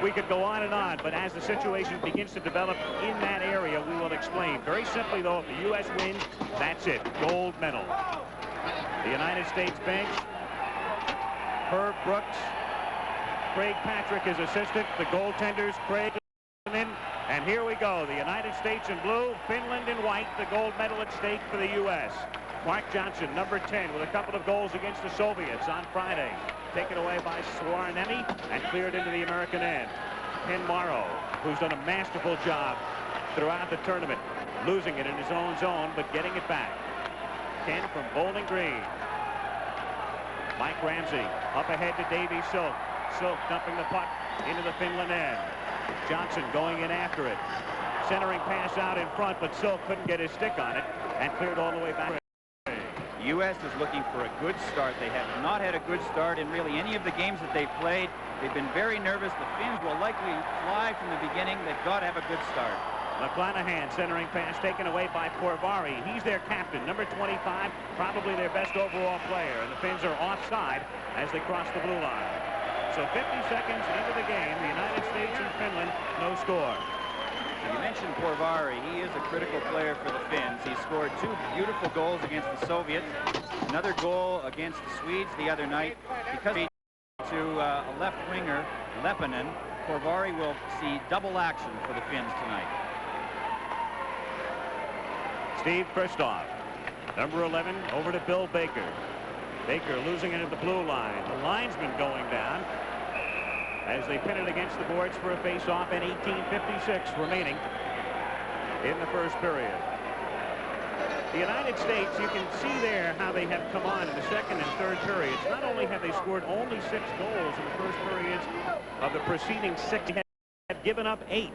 We could go on and on, but as the situation begins to develop in that area, we will explain. Very simply, though, if the U.S. wins, that's it. Gold medal. The United States bench, Herb Brooks, Craig Patrick is assistant. The goaltenders, Craig and here we go. The United States in blue, Finland in white, the gold medal at stake for the U.S. Mark Johnson, number 10, with a couple of goals against the Soviets on Friday. Taken away by Swarnemi and cleared into the American end. Ken Morrow, who's done a masterful job throughout the tournament, losing it in his own zone, but getting it back. Ken from Bowling Green. Mike Ramsey up ahead to Davy Silk. Silk dumping the puck into the Finland end. Johnson going in after it. Centering pass out in front, but Silk couldn't get his stick on it and cleared all the way back. The U.S. is looking for a good start. They have not had a good start in really any of the games that they've played. They've been very nervous. The Finns will likely fly from the beginning. They've got to have a good start. McClanahan centering pass taken away by Porvari. He's their captain, number 25, probably their best overall player. And the Finns are offside as they cross the blue line. So 50 seconds into the game, the United States and Finland, no score. You mentioned Porvari. He is a critical player for the Finns. He scored 2 beautiful goals against the Soviets, another goal against the Swedes the other night. Because to a left winger, Lepinen, Porvari will see double action for the Finns tonight. Steve Kristoff, number 11, over to Bill Baker. Baker losing it at the blue line. The linesman going down as they pin it against the boards for a face-off, and 18:56 remaining in the first period. The United States, you can see there how they have come on in the second and third periods. Not only have they scored only 6 goals in the first periods of the preceding 6, they have given up 8.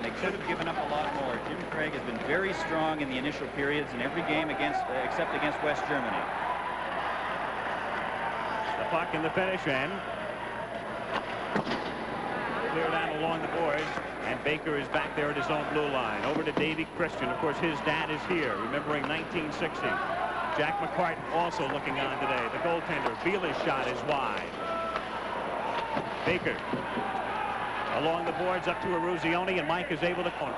They could have given up a lot more. Jim Craig has been very strong in the initial periods in every game except against West Germany. The puck in the finish end. Clear down along the boards, and Baker is back there at his own blue line. Over to Davy Christian. Of course, his dad is here, remembering 1960. Jack McCartan also looking on today. The goaltender, Beela's shot is wide. Baker along the boards up to Eruzione, and Mike is able to corner.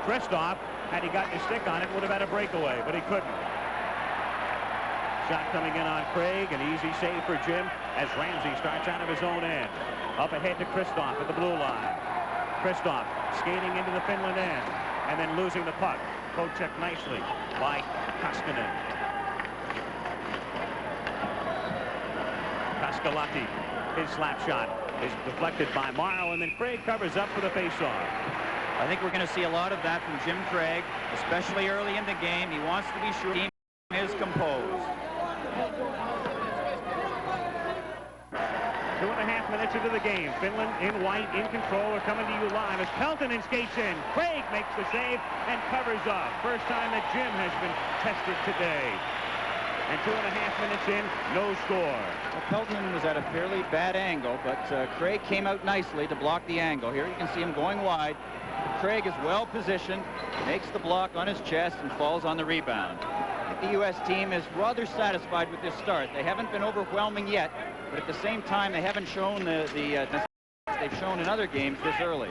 Kristoff, had he gotten his stick on it, would have had a breakaway, but he couldn't. Shot coming in on Craig, an easy save for Jim as Ramsey starts out of his own end. Up ahead to Kristoff at the blue line. Kristoff skating into the Finland end and then losing the puck. Poke checked nicely by Koskinen. Kaskalati, his slap shot is deflected by Morrow, and then Craig covers up for the faceoff. I think we're going to see a lot of that from Jim Craig, especially early in the game. He wants to be sure the team is composed. 2.5 minutes into the game. Finland in white, in control. Are coming to you live as Peltonen skates in. Craig makes the save and covers up. First time that Jim has been tested today. And 2.5 minutes in, no score. Well, Peltonen was at a fairly bad angle, but Craig came out nicely to block the angle. Here you can see him going wide. Craig is well positioned, makes the block on his chest, and falls on the rebound. I think the U.S. team is rather satisfied with this start. They haven't been overwhelming yet, but at the same time, they haven't shown they've shown in other games this early.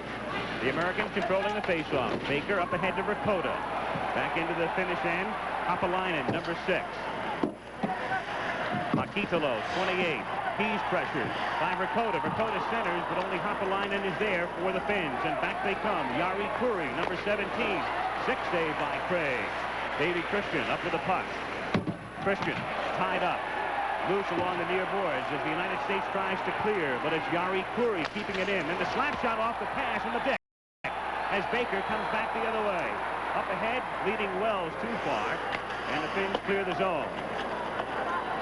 The Americans controlling the faceoff. Baker up ahead to Rakota. Back into the finish end. Hapalainen, number 6. Makitalo, 28. He's pressured by Rakota. Rakota centers, but only Hapalainen is there for the Finns. And back they come. Jari Kurri, number 17. 6 save by Craig. Davy Christian up with the puck. Christian tied up. Loose along the near boards as the United States tries to clear, but it's Jari Kurri keeping it in. And the slap shot off the pass in the deck as Baker comes back the other way. Up ahead, leading Wells too far, and the Finns clear the zone.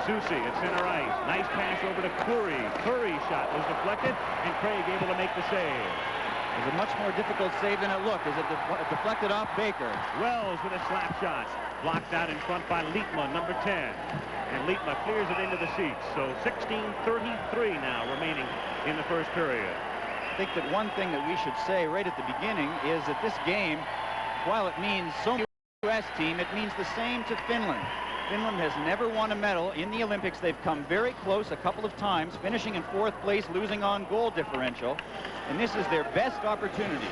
Susi at center ice. Nice pass over to Kurri. Kurri's shot was deflected, and Craig able to make the save. It's a much more difficult save than it looked as it deflected off Baker. Wells with a slap shot. Blocked out in front by Lietma, number 10. And Lietma clears it into the seats. So 16:33 now remaining in the first period. I think that one thing that we should say right at the beginning is that this game, while it means so much to the U.S. team, it means the same to Finland. Finland has never won a medal in the Olympics. They've come very close a couple of times, finishing in 4th place, losing on goal differential. And this is their best opportunity.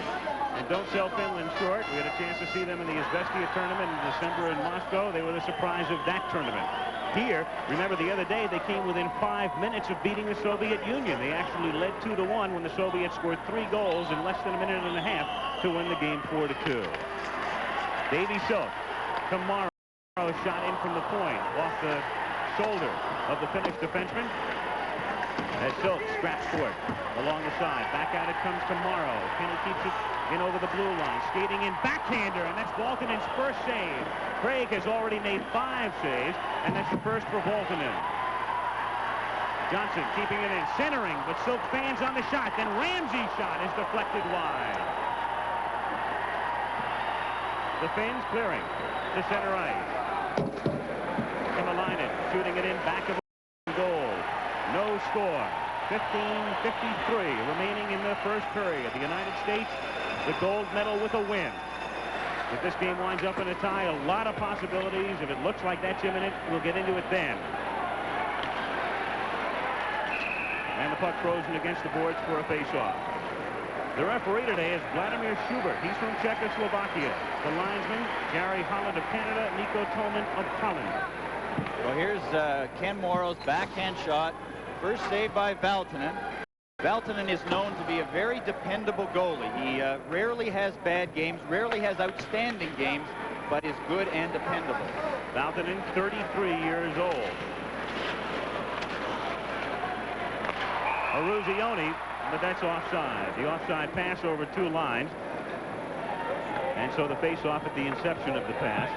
And don't sell Finland short. We had a chance to see them in the Izvestia tournament in December in Moscow. They were the surprise of that tournament. Here, remember the other day, they came within 5 minutes of beating the Soviet Union. They actually led 2-1 when the Soviets scored 3 goals in less than a minute and a half to win the game 4-2. Davy Silk, tomorrow, shot in from the point, off the shoulder of the Finnish defenseman. As Silk scraps for it along the side. Back out it comes tomorrow. Kenny keeps it in over the blue line. Skating in backhander, and that's Valtonen's first save. Craig has already made 5 saves, and that's the first for Valtonen. Johnson keeping it in, centering, but Silk fans on the shot. Then Ramsey's shot is deflected wide. The Finns clearing to center ice. Kamalainen shooting it in back of the goal. No score. 15:53 remaining in the first period. The United States, the gold medal with a win. If this game winds up in a tie, a lot of possibilities. If it looks like that's imminent, we'll get into it then. And the puck frozen against the boards for a face-off. The referee today is Vladimir Schubert. He's from Czechoslovakia. The linesman, Gary Holland of Canada, Nico Tolman of Holland. Well, here's Ken Morrow's backhand shot. First save by Valtonen. Valtonen is known to be a very dependable goalie. He rarely has bad games, rarely has outstanding games, but is good and dependable. Valtonen, 33 years old. Eruzione, but that's offside. The offside pass over 2 lines. And so the face-off at the inception of the pass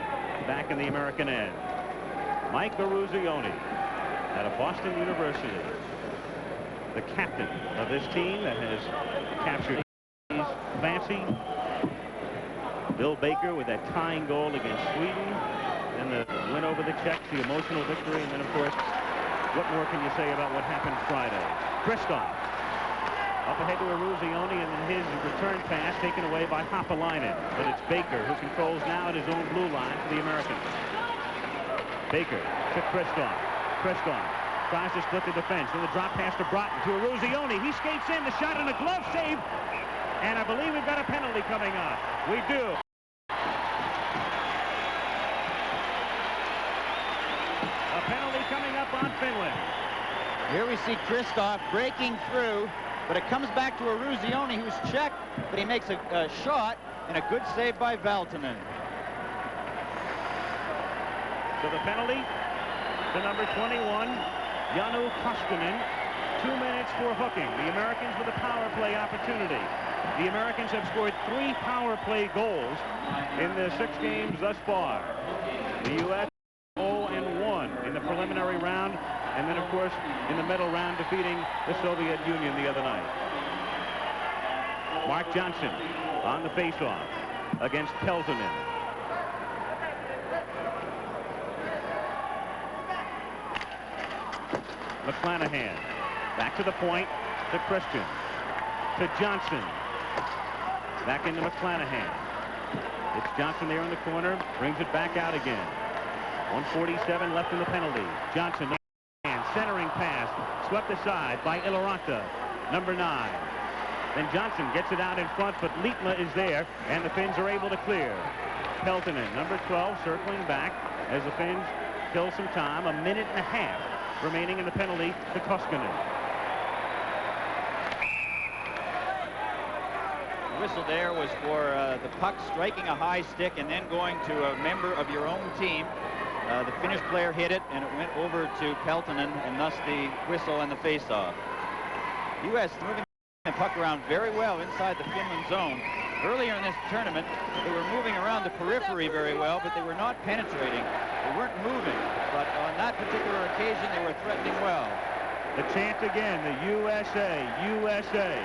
back in the American end. Mike Eruzione out of Boston University. The captain of this team that has captured fancy. Bill Baker with that tying goal against Sweden. And the win over the Czechs, the emotional victory. And then, of course, what more can you say about what happened Friday? Kristoff up ahead to Eruzione, and then his return pass taken away by Hopalainen. But it's Baker who controls now at his own blue line for the Americans. Baker to Kristoff. Kristoff tries to split the defense. Then the drop pass to Broughton to Eruzione. He skates in, the shot and a glove save. And I believe we've got a penalty coming up. We do. A penalty coming up on Finland. Here we see Kristoff breaking through, but it comes back to Eruzione, who's checked, but he makes a shot and a good save by Valtonen. So the penalty to number 21, Janu Koskinen. 2 minutes for hooking. The Americans with a power play opportunity. The Americans have scored 3 power play goals in the 6 games thus far. The U.S. 0-1 in the preliminary round, and then, of course, in the medal round, defeating the Soviet Union the other night. Mark Johnson on the faceoff against Peltonen. McClanahan back to the point to Christian, to Johnson, back into McClanahan. It's Johnson there in the corner, brings it back out again. 1:47 left in the penalty. Johnson, centering pass, swept aside by Iloranta, number 9. Then Johnson gets it out in front, but Liitma is there, and the Finns are able to clear. Peltonen, number 12, circling back as the Finns kill some time. 1.5 minutes remaining in the penalty to Koskinen. The whistle there was for the puck striking a high stick and then going to a member of your own team. The Finnish player hit it, and it went over to Peltonen, and thus the whistle and the face-off. U.S. moving the puck around very well inside the Finland zone. Earlier in this tournament, they were moving around the periphery very well, but they were not penetrating. They weren't moving, but on that particular occasion, they were threatening well. The chant again, the USA, USA,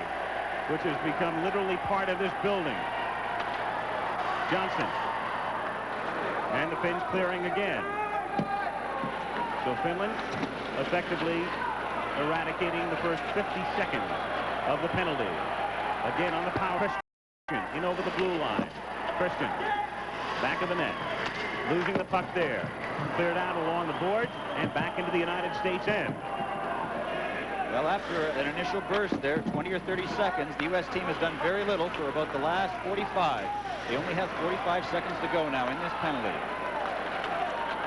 which has become literally part of this building. Johnson. And the Finns clearing again. So Finland effectively eradicating the first 50 seconds of the penalty. Again on the power. Christian in over the blue line. Christian back of the net. losing the puck there. Cleared out along the boards and back into the United States end. Well, after an initial burst there, 20 or 30 seconds, the U.S. team has done very little for about the last 45. They only have 45 seconds to go now in this penalty.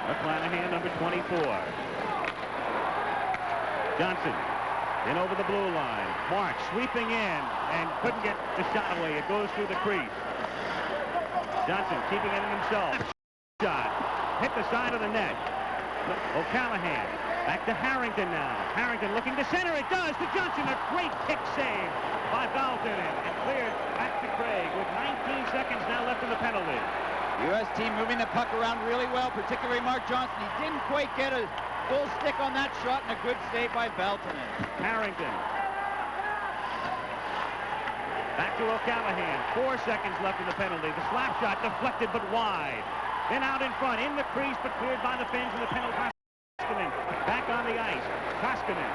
McClanahan, number 24. Johnson in over the blue line. Mark sweeping in and couldn't get the shot away. It goes through the crease. Johnson keeping it in himself. Shot. Hit the side of the net. O'Callahan. Back to Harrington now. Harrington looking to center. It does to Johnson. A great kick save by Balton and cleared back to Craig with 19 seconds now left in the penalty. U.S. team moving the puck around really well, particularly Mark Johnson. He didn't quite get a full stick on that shot, and a good save by Balton. Harrington. Back to O'Callahan. 4 seconds left in the penalty. The slap shot deflected but wide. Then out in front, in the crease, but cleared by the Finns in the penalty. Koskinen back on the ice. Koskinen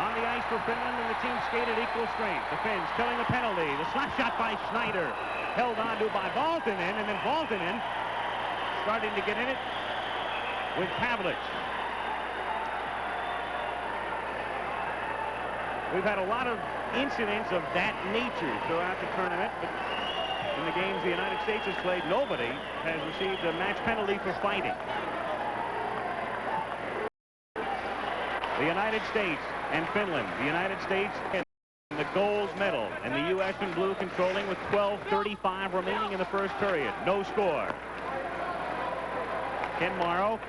on the ice for Finland, and the team skated equal strength. The Finns killing the penalty. The slap shot by Schneider. Held on to by Valtonen, and then Valtonen starting to get in it with Pavlich. We've had a lot of incidents of that nature throughout the tournament, but in the games the United States has played, nobody has received a match penalty for fighting. The United States and Finland. The United States and the gold medal, and the U.S. in blue controlling with 12:35 remaining in the first period. No score. Ken Morrow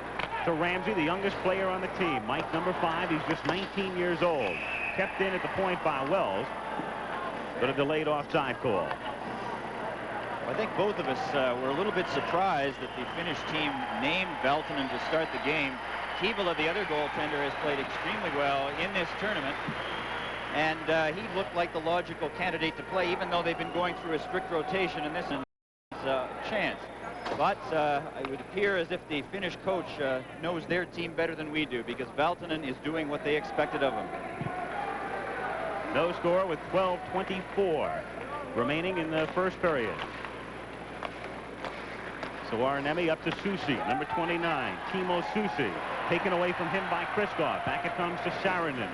to Ramsey, the youngest player on the team. Mike, number 5, he's just 19 years old. Kept in at the point by Wells, but a delayed offside call. I think both of us were a little bit surprised that the Finnish team named Valtonen to start the game. Keevala, the other goaltender, has played extremely well in this tournament, and he looked like the logical candidate to play, even though they've been going through a strict rotation in this chance. But it would appear as if the Finnish coach knows their team better than we do, because Valtonen is doing what they expected of him. No score with 12:24 remaining in the first period. So Arnemi up to Susi, number 29. Timo Susi taken away from him by Kristoff. Back it comes to Saarinen,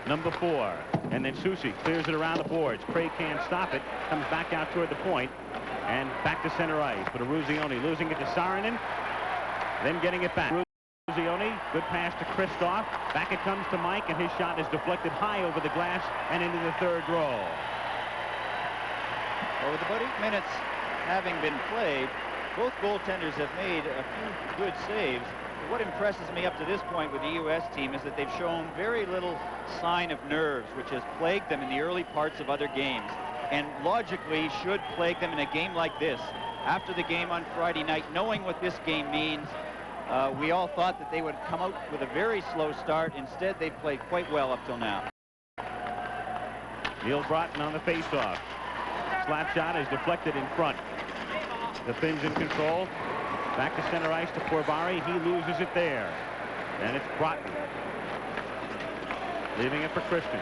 number 4. And then Susi clears it around the boards. Craig can't stop it. Comes back out toward the point. And back to center ice. But Ruzioni losing it to Saarinen. Then getting it back. Ruzioni, good pass to Kristoff. Back it comes to Mike, and his shot is deflected high over the glass and into the third row. Well, with about 8 minutes having been played, both goaltenders have made a few good saves. What impresses me up to this point with the U.S. team is that they've shown very little sign of nerves, which has plagued them in the early parts of other games, and logically should plague them in a game like this. After the game on Friday night, knowing what this game means, we all thought that they would come out with a very slow start. Instead, they've played quite well up till now. Neil Broughton on the faceoff. Slap shot is deflected in front. The Finns in control. Back to center ice to Porvari. He loses it there. And it's Broughton. Leaving it for Christian.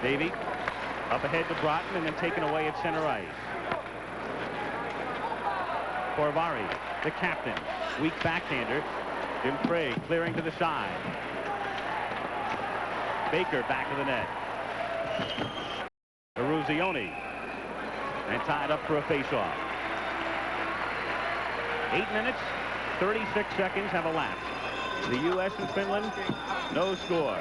Davey up ahead to Broughton, and then taken away at center ice. Porvari, the captain. Weak backhander. Jim Craig clearing to the side. Baker back of the net. Ruzioni. And tied up for a faceoff. 8 minutes, 36 seconds have elapsed. The U.S. and Finland, no score.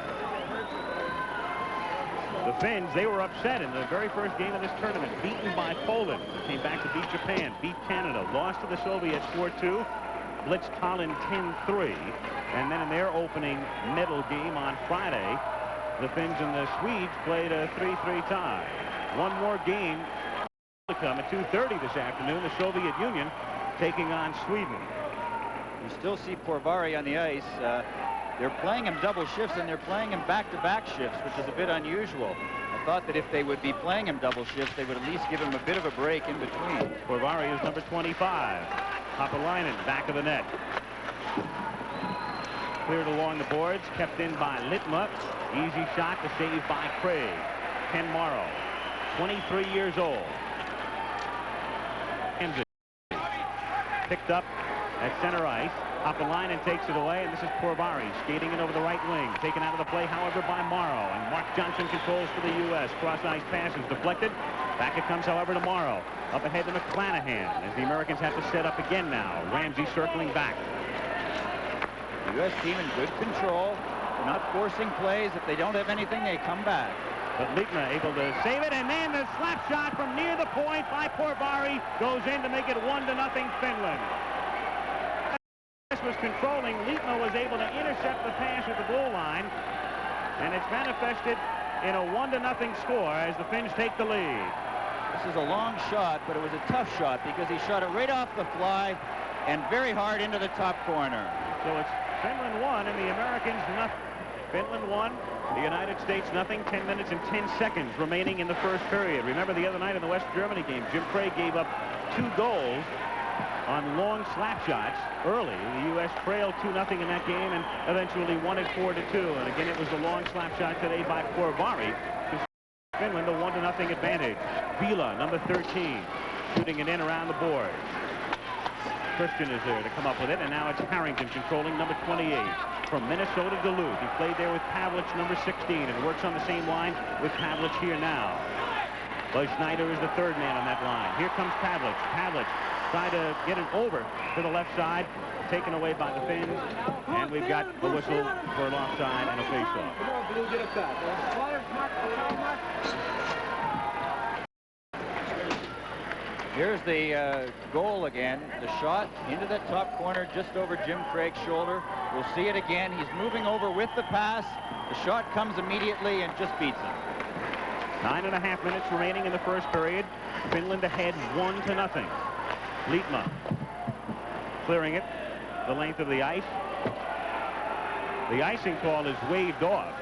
The Finns, they were upset in the very first game of this tournament, beaten by Poland. Came back to beat Japan, beat Canada, lost to the Soviets 4-2, blitzed Holland 10-3. And then in their opening medal game on Friday, the Finns and the Swedes played a 3-3 tie. One more game to come at 2:30 this afternoon. The Soviet Union taking on Sweden. You still see Porvari on the ice. They're playing him double shifts, and they're playing him back-to-back shifts, which is a bit unusual. I thought that if they would be playing him double shifts, they would at least give him a bit of a break in between. Porvari is number 25. Hopalainen, back of the net. Cleared along the boards, kept in by Litma. Easy shot to save by Craig. Ken Morrow, 23 years old. picked up at center ice. Up the line and takes it away, and this is Porvari skating in over the right wing. Taken out of the play, however, by Morrow. And Mark Johnson controls for the U.S. Cross-ice pass is deflected. Back it comes, however, to Morrow. Up ahead to McClanahan as the Americans have to set up again now. Ramsey circling back. The U.S. team in good control. They're not forcing plays. If they don't have anything, they come back. But Liitma able to save it, and then the slap shot from near the point by Porvari goes in to make it 1-0 Finland. Was controlling. Liitma was able to intercept the pass at the blue line, and it's manifested in a 1-0 score as the Finns take the lead. This is a long shot, but it was a tough shot because he shot it right off the fly and very hard into the top corner. So it's Finland 1 and the Americans nothing. Finland 1, the United States nothing. 10 minutes and 10 seconds remaining in the first period. Remember the other night in the West Germany game, Jim Craig gave up 2 goals on long slap shots early. The U.S. trailed 2-0 in that game and eventually won it 4-2. And again, it was the long slap shot today by Porvari to Finland a 1-0 advantage. Vila, number 13, shooting it in around the boards. Christian is there to come up with it, and now it's Harrington controlling number 28 from Minnesota Duluth. He played there with Pavlich, number 16, and works on the same line with Pavlich here now. Buzz Schneider is the third man on that line. Here comes Pavlich. Pavlich tried to get it over to the left side, taken away by the Finns, and we've got a whistle for an offside and a face-off. Here's the goal again. The shot into that top corner just over Jim Craig's shoulder. We'll see it again. He's moving over with the pass. The shot comes immediately and just beats him. 9.5 minutes remaining in the first period. Finland ahead 1-0. Liitma clearing it the length of the ice. The icing call is waved off,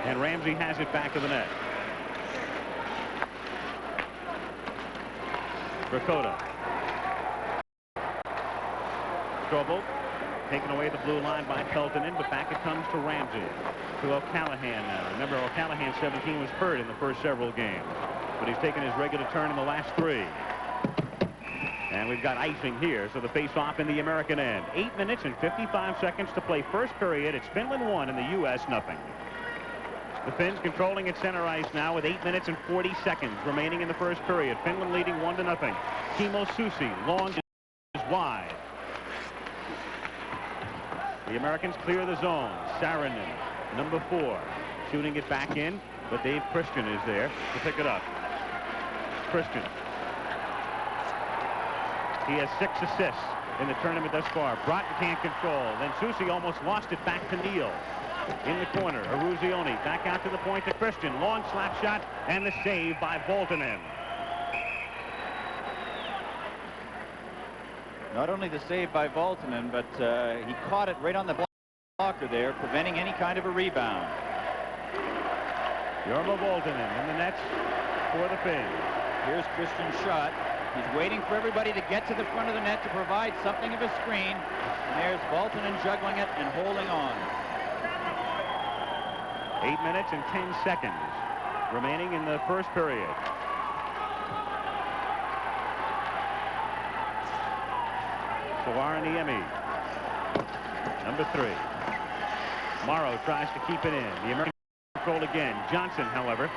and Ramsey has it back of the net. Rakota. Strobel taken away the blue line by Peltonen, but back it comes to Ramsey. To O'Callahan now. Remember, O'Callahan 17 was hurt in the first several games, but he's taken his regular turn in the last 3. And we've got icing here, so the face-off in the American end. 8 minutes and 55 seconds to play first period. It's Finland 1 and the U.S. nothing. The Finns controlling at center ice now with 8 minutes and 40 seconds remaining in the first period. Finland leading 1-0. Timo Susi, long is wide. The Americans clear the zone. Saarinen, number 4, shooting it back in, but Dave Christian is there to pick it up. Christian. He has 6 assists in the tournament thus far. Broughton can't control. Then Susi almost lost it back to Neal. In the corner, Eruzione back out to the point to Christian. Long slap shot and the save by Voltanen. Not only the save by Voltanen, but he caught it right on the blocker there, preventing any kind of a rebound. Jorma Voltanen in the nets for the Finns. Here's Christian's shot. He's waiting for everybody to get to the front of the net to provide something of a screen. And there's Voltanen juggling it and holding on. 8 minutes and 10 seconds remaining in the first period. Savarniemi, number 3. Morrow tries to keep it in. The American control again. Johnson, however,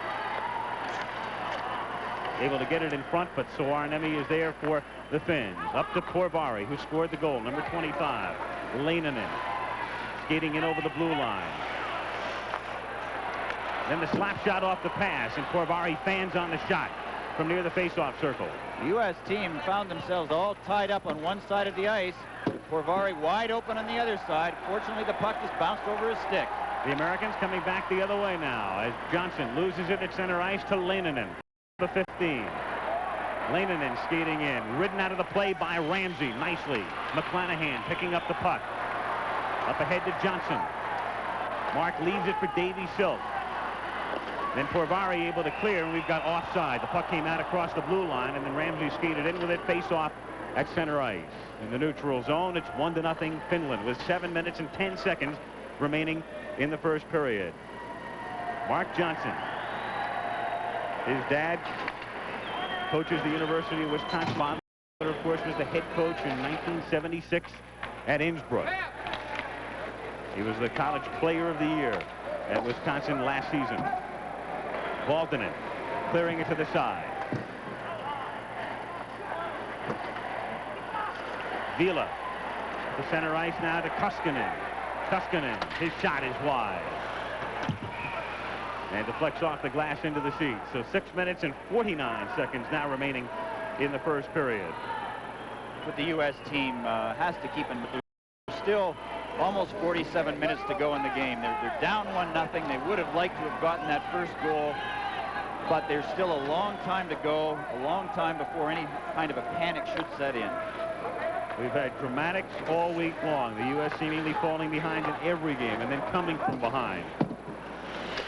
able to get it in front, but Savarniemi is there for the Finns. Up to Porvari, who scored the goal, number 25. Leinonen skating in over the blue line. Then the slap shot off the pass, and Porvari fans on the shot from near the face-off circle. The U.S. team found themselves all tied up on one side of the ice. Porvari wide open on the other side. Fortunately, the puck just bounced over his stick. The Americans coming back the other way now as Johnson loses it at center ice to Leinonen, the 15. Leinonen skating in, ridden out of the play by Ramsey nicely. McClanahan picking up the puck. Up ahead to Johnson. Mark leaves it for Davy Silk. Then Porvari able to clear, and we've got offside. The puck came out across the blue line, and then Ramsey skated in with it, face-off at center ice. In the neutral zone, it's 1-0 Finland with 7 minutes and 10 seconds remaining in the first period. Mark Johnson. His dad coaches the University of Wisconsin. Of course, was the head coach in 1976 at Innsbruck. He was the college player of the year at Wisconsin last season. Valtonen clearing it to the side. Vila, the center ice now to Koskinen. Koskinen, his shot is wide. And deflects off the glass into the seats. So 6 minutes and 49 seconds now remaining in the first period. But the U.S. team has to keep in. Still almost 47 minutes to go in the game. They're down 1-0. They would have liked to have gotten that first goal, but there's still a long time to go, a long time before any kind of a panic should set in. We've had dramatics all week long. The U.S. seemingly falling behind in every game and then coming from behind.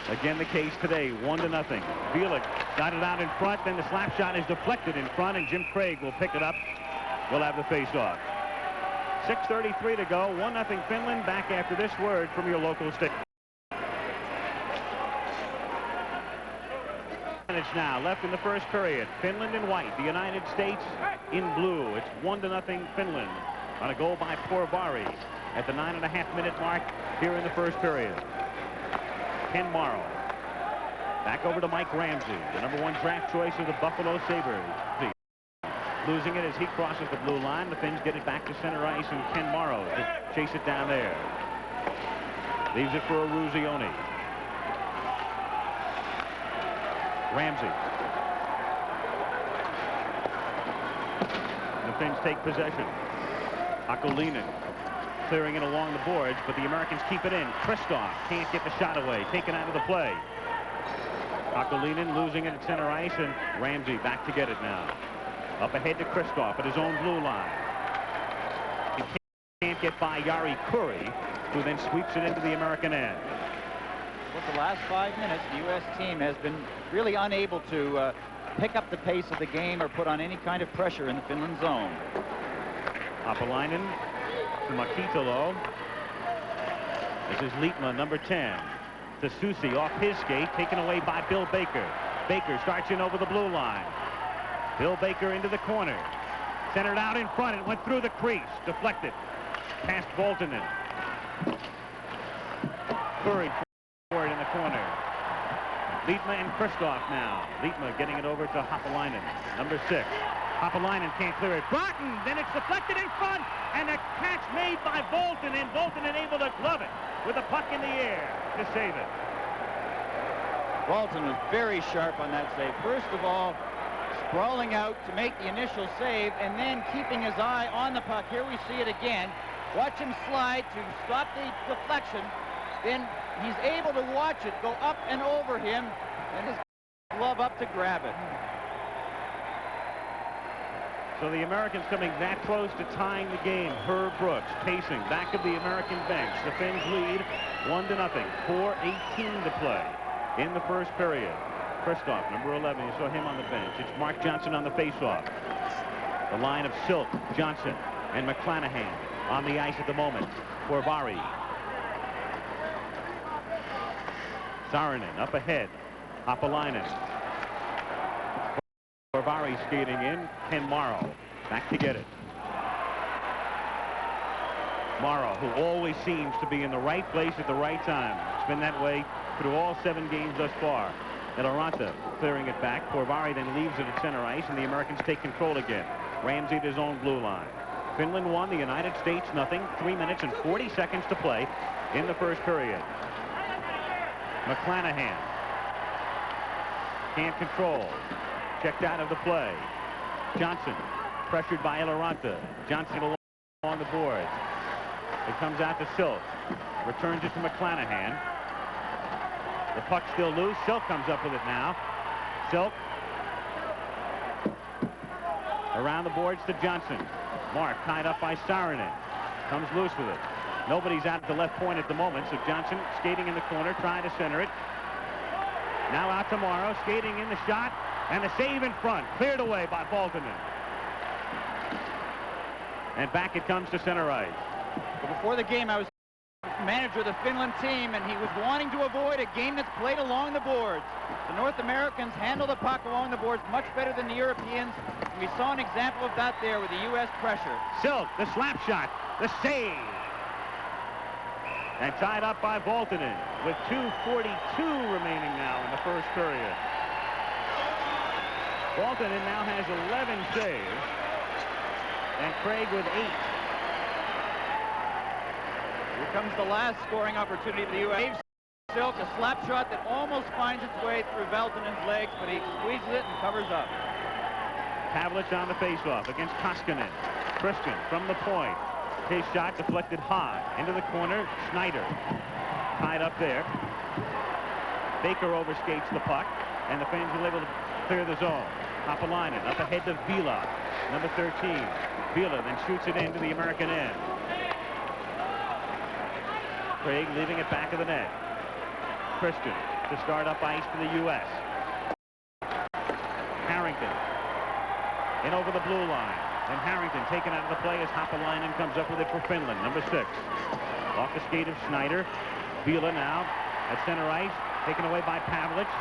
Again, the case today, 1-0. Vila got it out in front, then the slap shot is deflected in front, and Jim Craig will pick it up. We'll have the face-off. 6:33 to go, 1-0 Finland. Back after this word from your local station. Minutes now left in the first period. Finland in white, the United States in blue. It's 1-0 Finland on a goal by Porvari at the 9.5-minute mark here in the first period. Ken Morrow back over to Mike Ramsey, the #1 draft choice of the Buffalo Sabres. Losing it as he crosses the blue line. The Finns get it back to center ice, and Ken Morrow to chase it down there. Leaves it for Eruzione. Ramsey. The Finns take possession. Akolinen clearing it along the boards, but the Americans keep it in. Kristoff can't get the shot away. Taken out of the play. Akolinen losing it at center ice, and Ramsey back to get it now. Up ahead to Kristoff at his own blue line. He can't get by Yari Curry, who then sweeps it into the American end. With the last 5 minutes, the U.S. team has been really unable to pick up the pace of the game or put on any kind of pressure in the Finland zone. Apalainen to Makitalo. This is Liitma, #10. To Susi off his skate, taken away by Bill Baker. Baker starts in over the blue line. Bill Baker into the corner. Centered out in front. It went through the crease. Deflected. Past Valtonen. Curry forward in the corner. Liitma and Kristoff now. Liitma getting it over to Hapalainen, #6. Hapalainen can't clear it. Broughton, then it's deflected in front, and a catch made by Valtonen. Valtonen able to glove it with the puck in the air to save it. Valtonen was very sharp on that save. First of all, sprawling out to make the initial save, and then keeping his eye on the puck. Here we see it again. Watch him slide to stop the deflection. Then he's able to watch it go up and over him, and his glove up to grab it. So the Americans coming that close to tying the game. Herb Brooks pacing back of the American bench. The Finns lead 1-0. 4:18 to play in the first period. Kristoff, #11, you saw him on the bench. It's Mark Johnson on the faceoff. The line of Silk, Johnson, and McClanahan on the ice at the moment. Porvari. Saarinen up ahead. Hapalainen. Porvari skating in. Ken Morrow back to get it. Morrow, who always seems to be in the right place at the right time. It's been that way through all 7 games thus far. Eloranta clearing it back. Porvari then leaves it at center ice, and the Americans take control again. Ramsey at his own blue line. Finland 1, the United States 0. 3 minutes and 40 seconds to play in the first period. McClanahan can't control. Checked out of the play. Johnson pressured by Eloranta. Johnson along the boards. It comes out to Silk. Returns it to McClanahan. The puck still loose. Silk comes up with it now. Silk around the boards to Johnson. Mark tied up by Saarinen. Comes loose with it. Nobody's out at the left point at the moment, so Johnson skating in the corner, trying to center it. Now out to Morrow, skating in the shot, and the save in front. Cleared away by Valtonen. And back it comes to center ice. Well, before the game, I was manager of the Finland team, and he was wanting to avoid a game that's played along the boards. The North Americans handle the puck along the boards much better than the Europeans. And we saw an example of that there with the U.S. pressure. Silk, the slap shot, the save. And tied up by Valtonen with 2:42 remaining now in the first period. Valtonen now has 11 saves, and Craig with 8. Here comes the last scoring opportunity for the U.S. Silk, a slap shot that almost finds its way through Valtonen's legs, but he squeezes it and covers up. Pavlich on the faceoff against Koskinen. Christian from the point. His shot deflected high into the corner. Schneider tied up there. Baker overskates the puck, and the Finns are able to clear the zone. Hopalainen up ahead to Vila, number 13. Vila then shoots it into the American end. Craig leaving it back of the net. Christian to start up ice for the U.S. Harrington in over the blue line. And Harrington taken out of the play as Hopalainen comes up with it for Finland, number 6. Off the skate of Schneider. Vila now at center ice, taken away by Pavlich.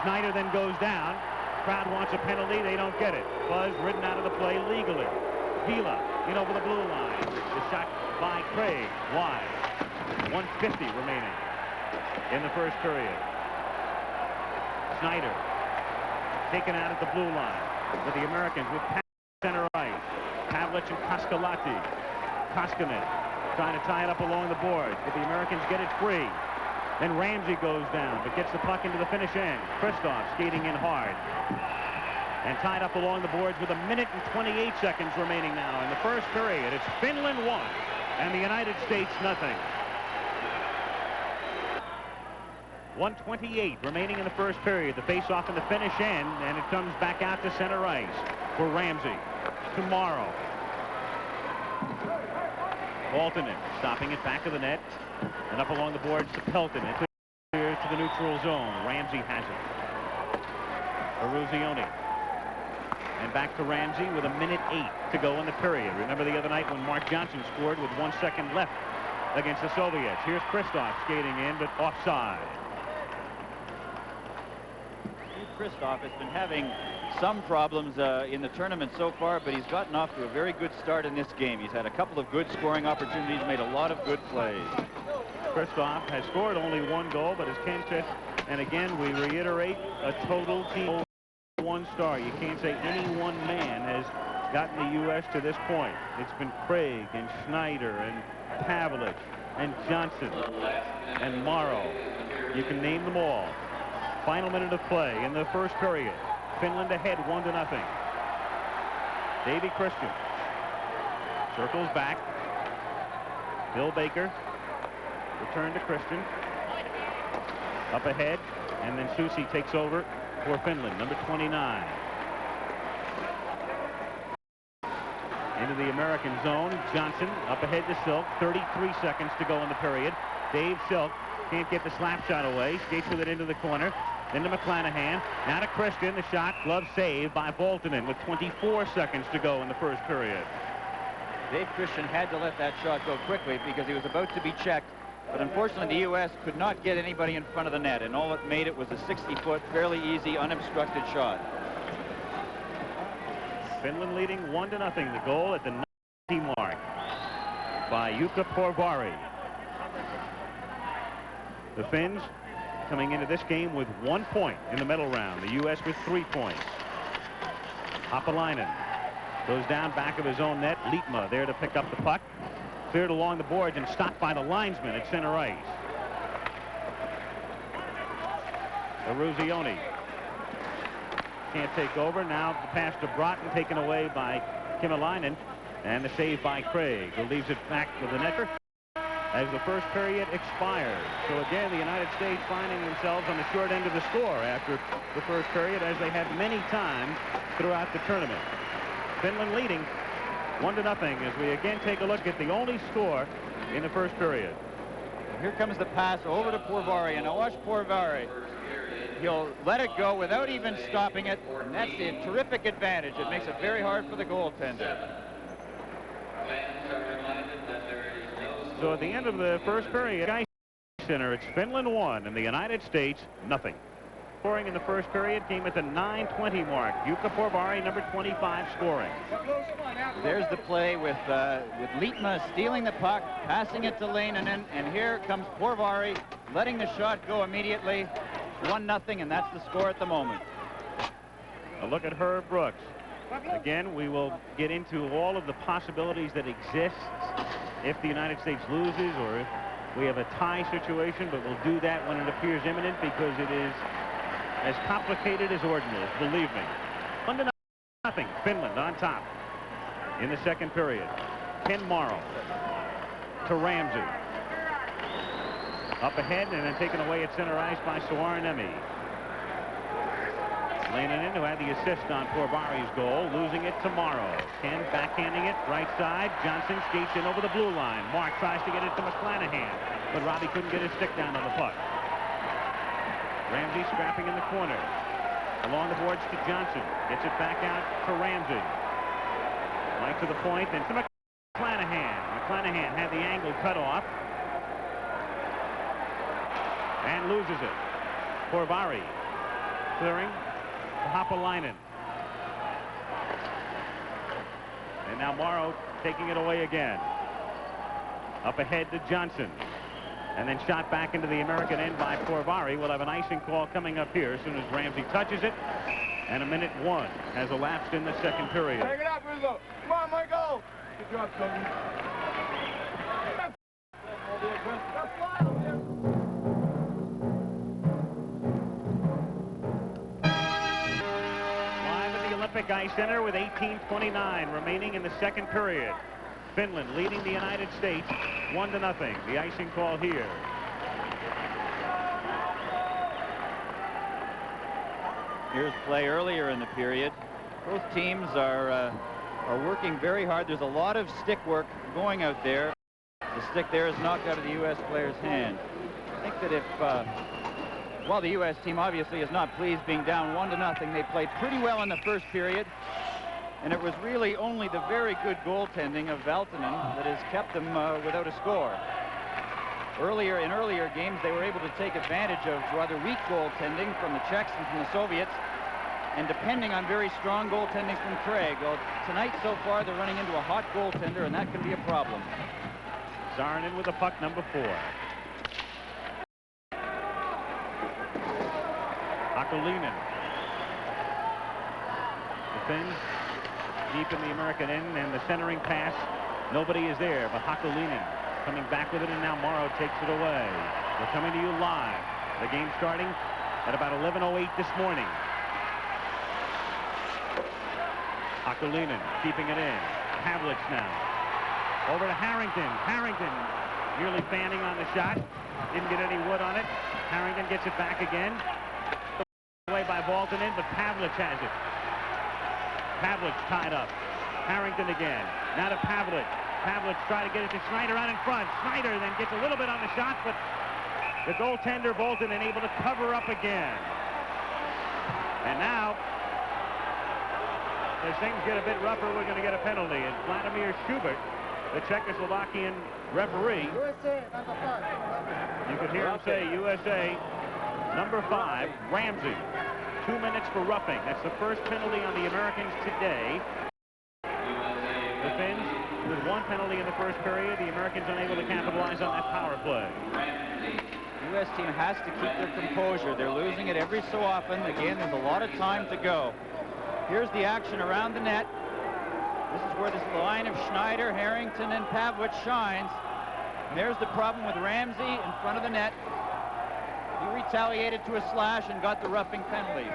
Schneider then goes down. Crowd wants a penalty. They don't get it. Buzz ridden out of the play legally. Vila in over the blue line. The shot by Craig wide. 1:50 remaining in the first period. Schneider taken out at the blue line with the Americans with center ice. Pavlich and Koskalati. Koskinen trying to tie it up along the boards, but the Americans get it free. Then Ramsey goes down, but gets the puck into the finish end. Kristoff skating in hard. And tied up along the boards with 1 minute and 28 seconds remaining now in the first period. It's Finland 1 and the United States nothing. 1:28 remaining in the first period. The face-off in the finish end, and it comes back out to center ice for Ramsey. Tomorrow. Valtonen stopping it back of the net, and up along the boards to Pelton. It clears to the neutral zone. Ramsey has it. Eruzione. And back to Ramsey with 1 minute 8 to go in the period. Remember the other night when Mark Johnson scored with 1 second left against the Soviets. Here's Kristoff skating in, but offside. Kristoff has been having some problems in the tournament so far, but he's gotten off to a very good start in this game. He's had a couple of good scoring opportunities, made a lot of good plays. Kristoff has scored only 1 goal, but as Ken said, and again we reiterate, a total team 1 star. You can't say any one man has gotten the U.S. to this point. It's been Craig and Schneider and Pavlich and Johnson and Morrow. You can name them all. Final minute of play in the first period. Finland ahead 1-0. Davy Christian circles back. Bill Baker. Return to Christian. Up ahead, and then Susi takes over for Finland, number 29. Into the American zone. Johnson up ahead to Silk. 33 seconds to go in the period. Dave Silk can't get the slap shot away. Skates with it into the corner. Then to McClanahan. Now to Christian. The shot. Glove saved by Valtonen with 24 seconds to go in the first period. Dave Christian had to let that shot go quickly because he was about to be checked. But unfortunately, the U.S. could not get anybody in front of the net, and all it made it was a 60-foot, fairly easy, unobstructed shot. Finland leading 1-0. The goal at the 90 mark by Jukka Porvari. The Finns coming into this game with 1 point in the medal round. The U.S. with 3 points. Hopalainen goes down back of his own net. Liitma there to pick up the puck. Cleared along the boards and stopped by the linesman at center ice. Eruzione can't take over. Now the pass to Broughton taken away by Kymäläinen, and the save by Craig, who leaves it back to the netter as the first period expires. So again, the United States finding themselves on the short end of the score after the first period, as they have many times throughout the tournament. Finland leading 1-0 as we again take a look at the only score in the first period. Here comes the pass over to Porvari, and now watch Porvari. He'll let it go without even stopping it, and that's a terrific advantage. It makes it very hard for the goaltender. So at the end of the first period, Ice Center, it's Finland 1 and the United States nothing. Scoring in the first period came at the 9:20 mark. Jukka Porvari, number 25, scoring. There's the play with Liitma stealing the puck, passing it to Leinonen, and here comes Porvari letting the shot go immediately. 1-0, and that's the score at the moment. A look at Herb Brooks. Again, we will get into all of the possibilities that exist if the United States loses or if we have a tie situation, but we'll do that when it appears imminent because it is as complicated as ordinals, believe me. 1-0, Finland on top in the second period. Ken Morrow to Ramsey. Up ahead and then taken away at center ice by Suarnemi. Leinonen, who had the assist on Porvari's goal, losing it to Morrow. Ken backhanding it, right side. Johnson skates in over the blue line. Mark tries to get it to McClanahan, but Robbie couldn't get his stick down on the puck. Ramsey scrapping in the corner. Along the boards to Johnson. Gets it back out to Ramsey. Right to the point, then to McClanahan. McClanahan had the angle cut off. And loses it. Porvari clearing to Hapalainen. And now Morrow taking it away again. Up ahead to Johnson. And then shot back into the American end by Porvari. We'll have an icing call coming up here as soon as Ramsey touches it. And a minute 1 has elapsed in the second period. Take it up, Rizzo. Come on, Michael. Good job, Tony. Live at the Olympic Ice Center with 18:29 remaining in the second period. Finland leading the United States 1-0. The icing call here. Here's play earlier in the period. Both teams are working very hard. There's a lot of stick work going out there. The stick there is knocked out of the U.S. player's hand. I think that if, while the U.S. team obviously is not pleased being down 1-0, they played pretty well in the first period. And it was really only the very good goaltending of Valtonen that has kept them without a score. In earlier games, they were able to take advantage of rather weak goaltending from the Czechs and from the Soviets, and depending on very strong goaltending from Craig. Well, tonight so far, they're running into a hot goaltender, and that can be a problem. Saarinen with the puck, number 4. Hakulinen. The Finns deep in the American end, and the centering pass. Nobody is there, but Hakulinen coming back with it, and now Morrow takes it away. We're coming to you live. The game starting at about 11:08 this morning. Hakulinen keeping it in. Pavlich now. Over to Harrington. Harrington nearly fanning on the shot. Didn't get any wood on it. Harrington gets it back again. Away by Valtonen, but Pavlich has it. Pavlich tied up. Harrington again. Now to Pavlich. Pavlich trying to get it to Schneider out in front. Schneider then gets a little bit on the shot, but the goaltender Valtonen able to cover up again. And now, as things get a bit rougher, we're going to get a penalty. And Vladimir Schubert, the Czechoslovakian referee, you can hear him say USA, number 5, Ramsey. 2 minutes for roughing. That's the first penalty on the Americans today. The Finns with 1 penalty in the first period. The Americans unable to capitalize on that power play. The U.S. team has to keep their composure. They're losing it every so often. Again, there's a lot of time to go. Here's the action around the net. This is where this line of Schneider, Harrington, and Pavlich shines. And there's the problem with Ramsey in front of the net. He retaliated to a slash and got the roughing penalty.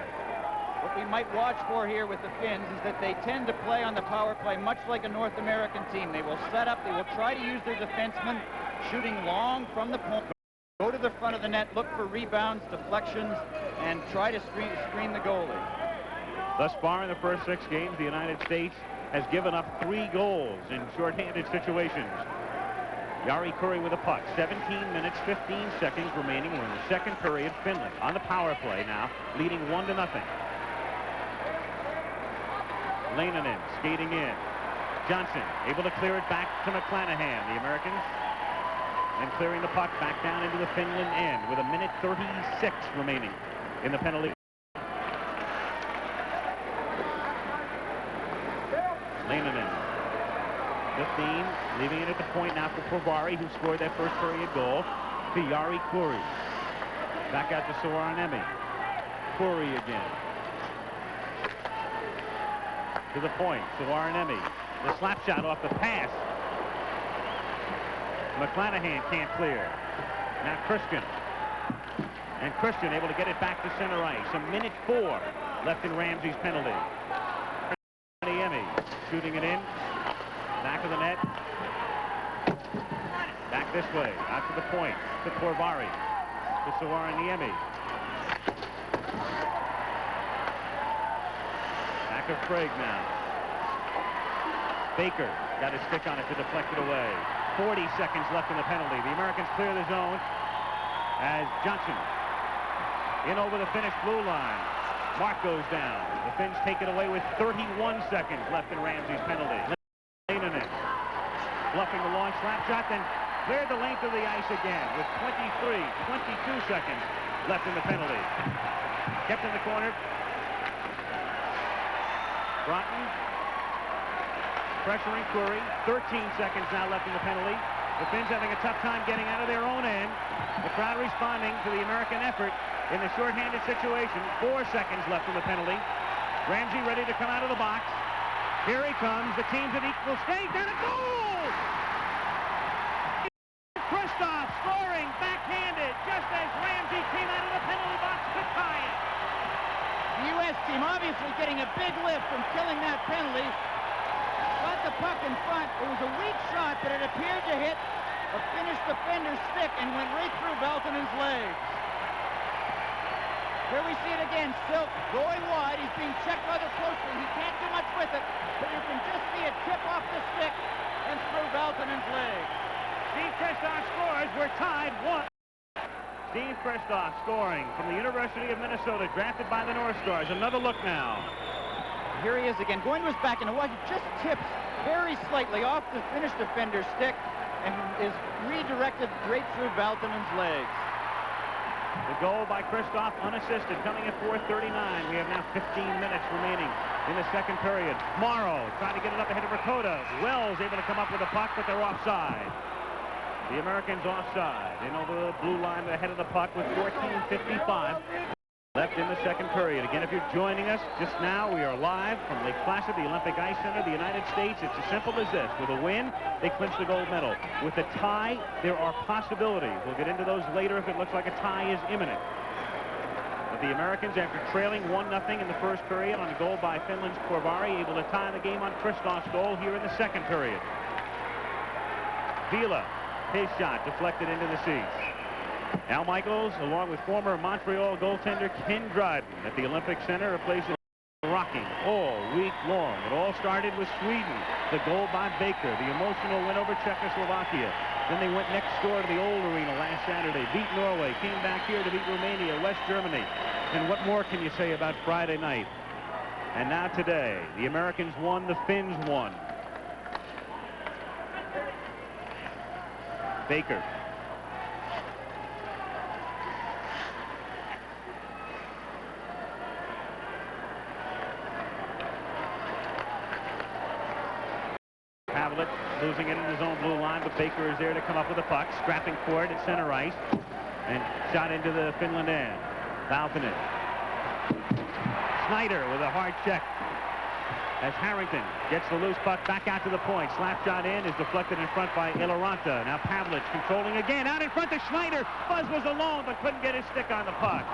What we might watch for here with the Finns is that they tend to play on the power play much like a North American team. They will set up, they will try to use their defensemen shooting long from the point, go to the front of the net, look for rebounds, deflections, and try to screen the goalie. Thus far in the first 6 games, the United States has given up 3 goals in shorthanded situations. Jari Kurri with a puck. 17 minutes, 15 seconds remaining. We're in the second period. Finland on the power play now, leading 1-0. Leinonen skating in. Johnson able to clear it back to McClanahan. The Americans and clearing the puck back down into the Finland end with 1:36 remaining in the penalty. Leinonen, 15, leaving it at the point now for Provari, who scored that first period goal, to Jari Kurri. Back out to Saariniemi. Kurri again. To the point, Saariniemi. The slap shot off the pass. McClanahan can't clear. Now Christian. And Christian able to get it back to center ice. 1:04 left in Ramsey's penalty. Niemi shooting it in. Back of the net. Back this way. Out to the point. To Provari. To Saariniemi. Back of Craig now. Baker got his stick on it to deflect it away. 40 seconds left in the penalty. The Americans clear the zone as Johnson in over the Finnish blue line. Mark goes down. The Finns take it away with 31 seconds left in Ramsey's penalty. Leinonen bluffing the long slap shot, then cleared the length of the ice again with 22 seconds left in the penalty. Kept in the corner. Broughton pressuring Kurri. 13 seconds now left in the penalty. The Finns having a tough time getting out of their own end. The crowd responding to the American effort in the shorthanded situation. 4 seconds left in the penalty. Ramsey ready to come out of the box. Here he comes. The team's at equal stage. And a goal! Kristoff scoring backhanded just as Ramsey came out of the penalty box to tie it. The U.S. team obviously getting a big lift from killing that penalty. Got the puck in front. It was a weak shot, but it appeared to hit a Finnish defender's stick and went right through Valtonen's legs. Here we see it again. Silk going wide. He's being checked rather closely. He can't do much with it, but you can just see it tip off the stick and through Valtonen's legs. Steve Kristoff scores. We're tied 1. Steve Kristoff scoring from the University of Minnesota, drafted by the North Stars. Another look now. Here he is again, going to his back, and watch, it just tips very slightly off the Finnish defender's stick and is redirected right through Valtonen's legs. The goal by Kristoff unassisted, coming at 4:39. We have now 15 minutes remaining in the second period. Morrow trying to get it up ahead of Ricotta. Wells able to come up with a puck, but they're offside. The Americans offside. In over the blue line ahead of the puck with 14:55 left in the second period. Again, if you're joining us just now, we are live from Lake Placid, the Olympic Ice Center, the United States. It's as simple as this. With a win, they clinch the gold medal. With a tie, there are possibilities. We'll get into those later if it looks like a tie is imminent. But the Americans, after trailing 1-0 in the first period on a goal by Finland's Provari, able to tie the game on Kristoff's goal here in the second period. Vila, his shot deflected into the seats. Al Michaels, along with former Montreal goaltender Ken Dryden at the Olympic Center, a place rocking all week long. It all started with Sweden. The goal by Baker, the emotional win over Czechoslovakia. Then they went next door to the old arena last Saturday, beat Norway, came back here to beat Romania, West Germany. And what more can you say about Friday night? And now today, the Americans won, the Finns won. Baker. Losing it in his own blue line, but Baker is there to come up with a puck, scrapping for it at center ice, and shot into the Finland end. Valtonen. Snyder with a hard check as Harrington gets the loose puck back out to the point. Slap shot in is deflected in front by Iloranta. Now Pavlich controlling again, out in front to Schneider. Buzz was alone, but couldn't get his stick on the puck.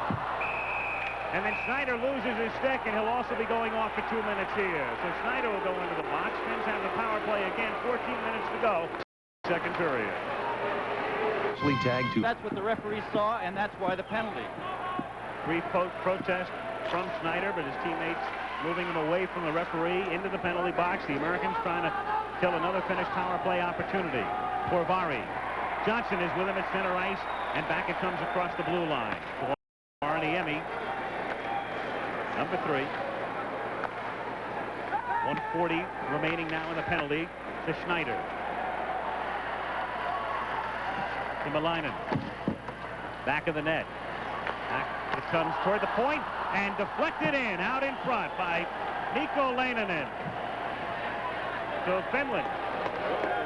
And then Schneider loses his stick, and he'll also be going off for 2 minutes here. So Schneider will go into the box. Finns have the power play again. 14 minutes to go. Second period. That's what the referee saw, and that's why the penalty. Brief protest from Schneider, but his teammates moving him away from the referee into the penalty box. The Americans trying to kill another Finnish power play opportunity. Provari. Johnson is with him at center ice, and back it comes across the blue line. Saariniemi. Number 3. 1:40 remaining now in the penalty to Schneider. to Malainen. Back of the net. Back it comes toward the point and deflected in, out in front by Mikko Leinonen. So Finland,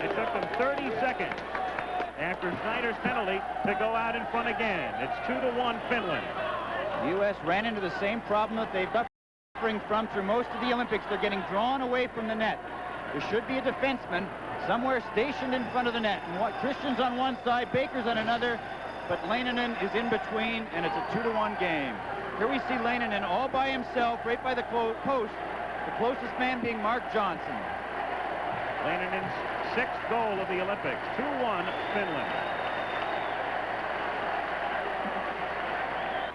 it took them 30 seconds after Schneider's penalty to go out in front again. It's 2-1 Finland. The U.S. ran into the same problem that they've been suffering from through most of the Olympics. They're getting drawn away from the net. There should be a defenseman somewhere stationed in front of the net. And Christian's on one side, Baker's on another, but Leinonen is in between, and it's a 2-1 game. Here we see Leinonen all by himself, right by the post, the closest man being Mark Johnson. Leinonen's 6th goal of the Olympics. 2-1 Finland.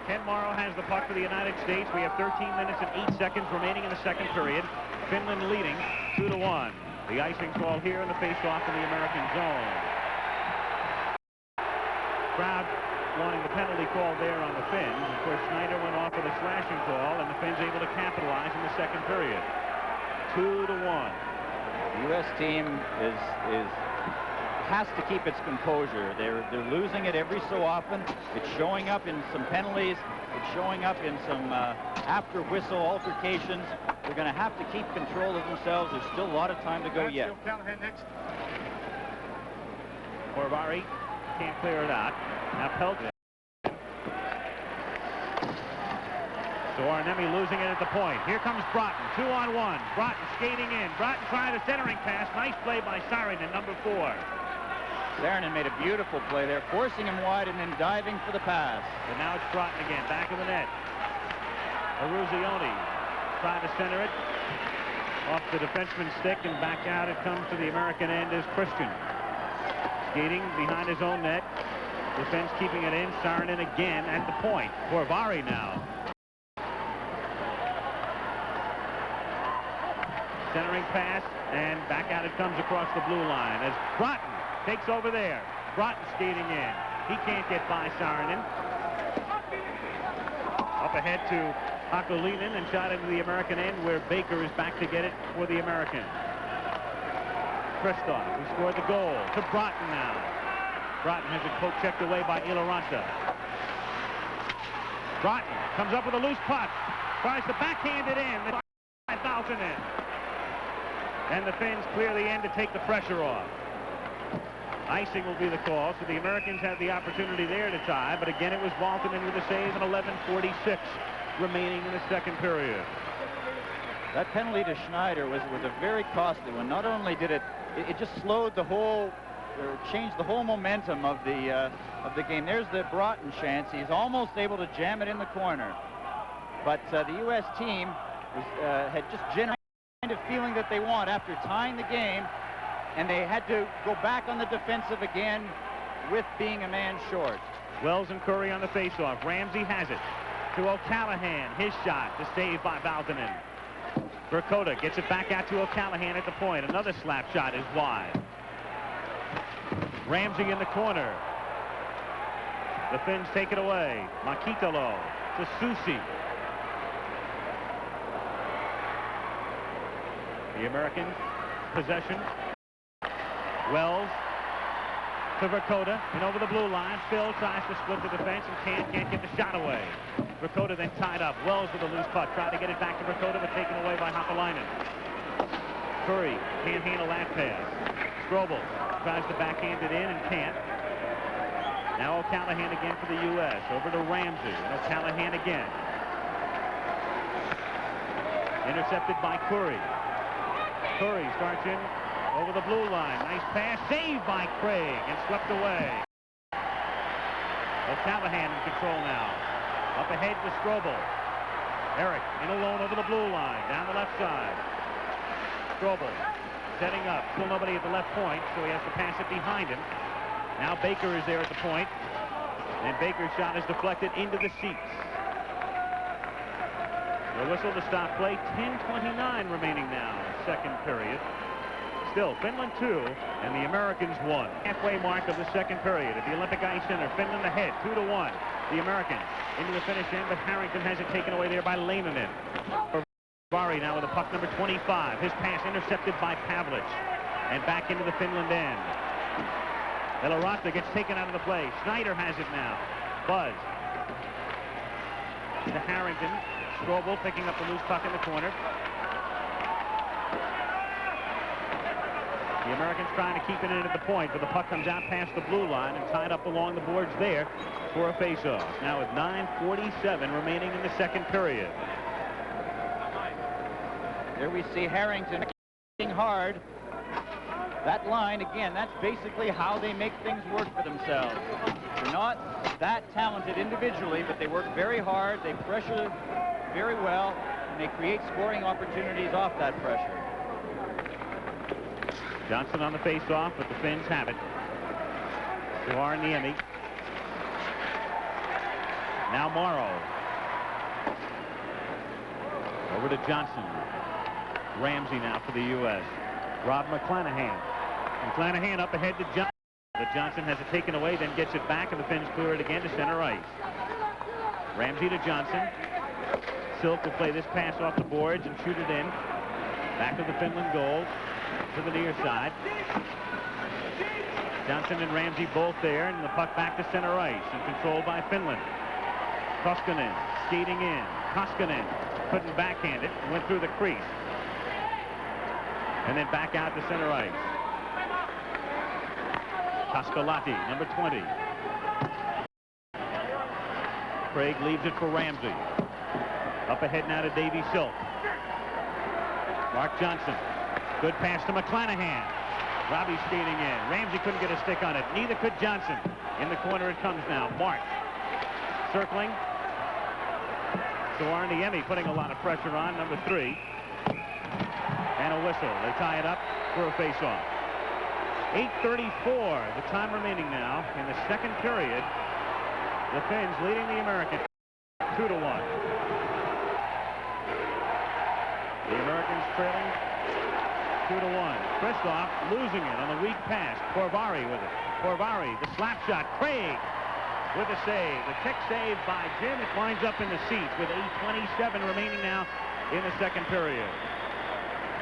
Ken Morrow has the puck for the United States. We have 13 minutes and 8 seconds remaining in the second period. Finland leading 2-1. The icing call here in the face-off in the American zone. Crowd wanting the penalty call there on the Finns. Of course, Schneider went off with a slashing call, and the Finns able to capitalize in the second period. 2-1. The U.S. team has to keep its composure. They're losing it every so often. It's showing up in some penalties. It's showing up in some after whistle altercations. They're going to have to keep control of themselves. There's still a lot of time to go yet. Corvari can't clear it out. Now Pelton. So Arnemi losing it at the point. Here comes Broughton, 2-on-1. Broughton skating in. Broughton trying the centering pass. Nice play by Saarinen, number 4. Saarinen made a beautiful play there, forcing him wide and then diving for the pass. And now it's Broughton again, back of the net. Eruzione trying to center it. Off the defenseman's stick, and back out it comes to the American end is Christian. Skating behind his own net. Defense keeping it in. Saarinen again at the point. Corvari now. Centering pass, and back out it comes across the blue line as Broughton takes over there. Broughton skating in. He can't get by Saarinen. Up ahead to Hakulinen and shot into the American end where Baker is back to get it for the Americans. Kristoff, who scored the goal, to Broughton now. Broughton has it poke checked away by Iloranta. Broughton comes up with a loose puck. Tries to backhand it in. 5,000 in. And the Finns clear the end to take the pressure off. Icing will be the call, so the Americans had the opportunity there to tie, but again it was Valtonen with a save, and 11:46 remaining in the second period. That penalty to Schneider was a very costly one. Not only did it just slowed the whole, or changed the whole momentum of the game. There's the Broughton chance. He's almost able to jam it in the corner, but the U.S. team had just generated kind of feeling that they want after tying the game, and they had to go back on the defensive again with being a man short. Wells and Curry on the faceoff. Ramsey has it to O'Callaghan. His shot to save by Valtonen. Verkota gets it back out to O'Callaghan at the point. Another slap shot is wide. Ramsey in the corner. The Finns take it away. Makitalo to Susi. The American possession. Wells to Verkota and over the blue line. Phil tries to split the defense and can't get the shot away. Verkota then tied up. Wells with a loose puck. Tried to get it back to Verkota, but taken away by Haapalainen. Curry can't handle that pass. Strobel tries to backhand it in and can't. Now O'Callaghan again for the U.S. Over to Ramsey. And O'Callaghan again. Intercepted by Curry. Curry starts in over the blue line. Nice pass. Saved by Craig and swept away. O'Callaghan in control now. Up ahead to Strobel. Eric in alone over the blue line. Down the left side. Strobel setting up. Still nobody at the left point, so he has to pass it behind him. Now Baker is there at the point. And Baker's shot is deflected into the seats. The whistle to stop play. 10:29 remaining now. Second period. Still Finland 2 and the Americans 1. Halfway mark of the second period at the Olympic Ice Center. Finland ahead 2-1. The Americans into the finish end, but Harrington has it taken away there by Leinonen. Corvari now with a puck number 25. His pass intercepted by Pavlich and back into the Finland end. Elorata gets taken out of the play. Schneider has it now. Buzz. To Harrington. Strobel picking up the loose puck in the corner. The Americans trying to keep it in at the point, but the puck comes out past the blue line and tied up along the boards there for a face-off. Now with 9:47 remaining in the second period. There we see Harrington hitting hard. That line, again, that's basically how they make things work for themselves. They're not that talented individually, but they work very hard. They pressure very well, and they create scoring opportunities off that pressure. Johnson on the face-off, but the Finns have it. Niemi. Now Morrow. Over to Johnson. Ramsey now for the U.S. Rob McClanahan. McClanahan up ahead to Johnson. But Johnson has it taken away, then gets it back, and the Finns clear it again to center ice. Ramsey to Johnson. Silk will play this pass off the boards and shoot it in. Back to the Finland goal. To the near side. Johnson and Ramsey both there, and the puck back to center ice and controlled by Finland. Koskinen skating in. Koskinen couldn't backhand it. Went through the crease. And then back out to center ice. Koskalati, number 20. Craig leaves it for Ramsey. Up ahead now to Davy Silk. Mark Johnson. Good pass to McClanahan. Robbie skating in. Ramsey couldn't get a stick on it. Neither could Johnson. In the corner it comes now. Mark circling. Niemi putting a lot of pressure on, number 3. And a whistle. They tie it up for a face-off. 8:34, the time remaining now in the second period. The Finns leading the Americans 2-1. The Americans trailing 2-1. Kristoff losing it on the weak pass. Korvari with it. Korvari, the slap shot. Craig with a save. The kick save by Jim. It winds up in the seats with 8:27 remaining now in the second period.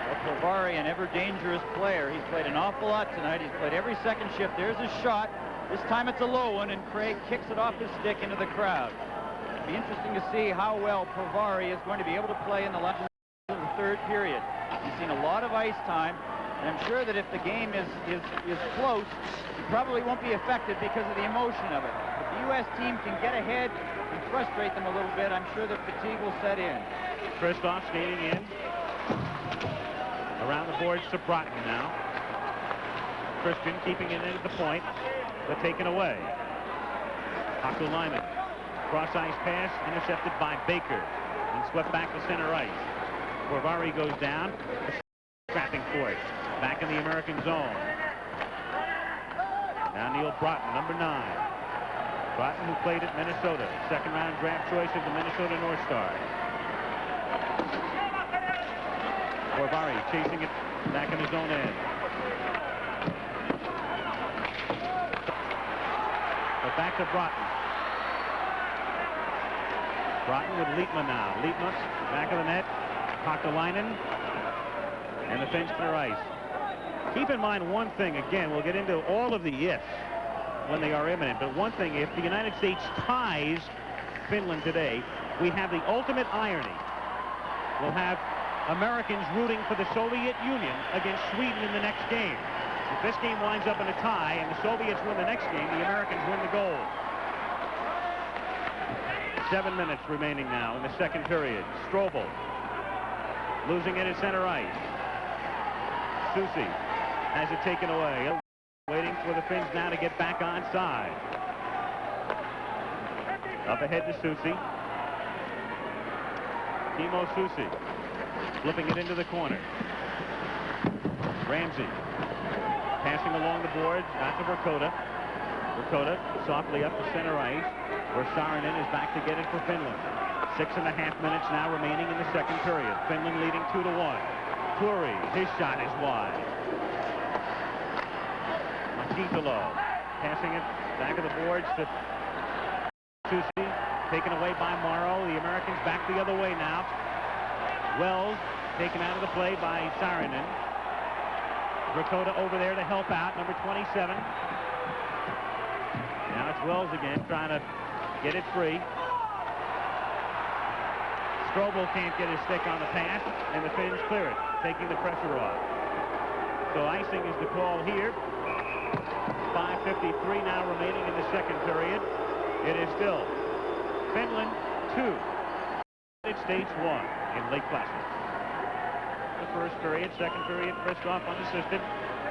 Well, Korvari, an ever-dangerous player. He's played an awful lot tonight. He's played every second shift. There's his shot. This time it's a low one, and Craig kicks it off his stick into the crowd. It'll be interesting to see how well Korvari is going to be able to play in the third period. He's seen a lot of ice time, and I'm sure that if the game is close, he probably won't be affected because of the emotion of it. If the U.S. team can get ahead and frustrate them a little bit, I'm sure that fatigue will set in. Kristoff skating in. Around the boards to Broughton now. Christian keeping it in at the point, but taken away. Hakulainen. Cross-ice pass intercepted by Baker and swept back to center ice. Korvari goes down. Scrapping for it. Back in the American zone. Now Neil Broughton, number 9. Broughton, who played at Minnesota. Second-round draft choice of the Minnesota North Stars. Korvari chasing it back in his own end. But back to Broughton. Broughton with Lietman now. Lietman back of the net. Hakulainen. And the Finns clear ice. Keep in mind one thing, again, we'll get into all of the ifs when they are imminent, but one thing, if the United States ties Finland today, we have the ultimate irony. We'll have Americans rooting for the Soviet Union against Sweden in the next game. If this game winds up in a tie and the Soviets win the next game, the Americans win the gold. 7 minutes remaining now in the second period. Strobel losing it at center ice. Susi has it taken away. Waiting for the Finns now to get back onside. Up ahead to Susi. Timo Susi flipping it into the corner. Ramsey passing along the boards, back to Verkota. Verkota softly up to center ice, where Saarinen is back to get it for Finland. 6.5 minutes now remaining in the second period. Finland leading 2-1. Puri, his shot is wide. Makitalo passing it back of the boards to Susi, taken away by Morrow. The Americans back the other way now. Wells taken out of the play by Saarinen. Verkota over there to help out, number 27. That's Wells again trying to get it free. Strobel can't get his stick on the pass, and the Finns clear it, taking the pressure off. So icing is the call here. 5:53 now remaining in the second period. It is still Finland 2, United States 1 in Lake Placid. The first period, second period, Kristoff unassisted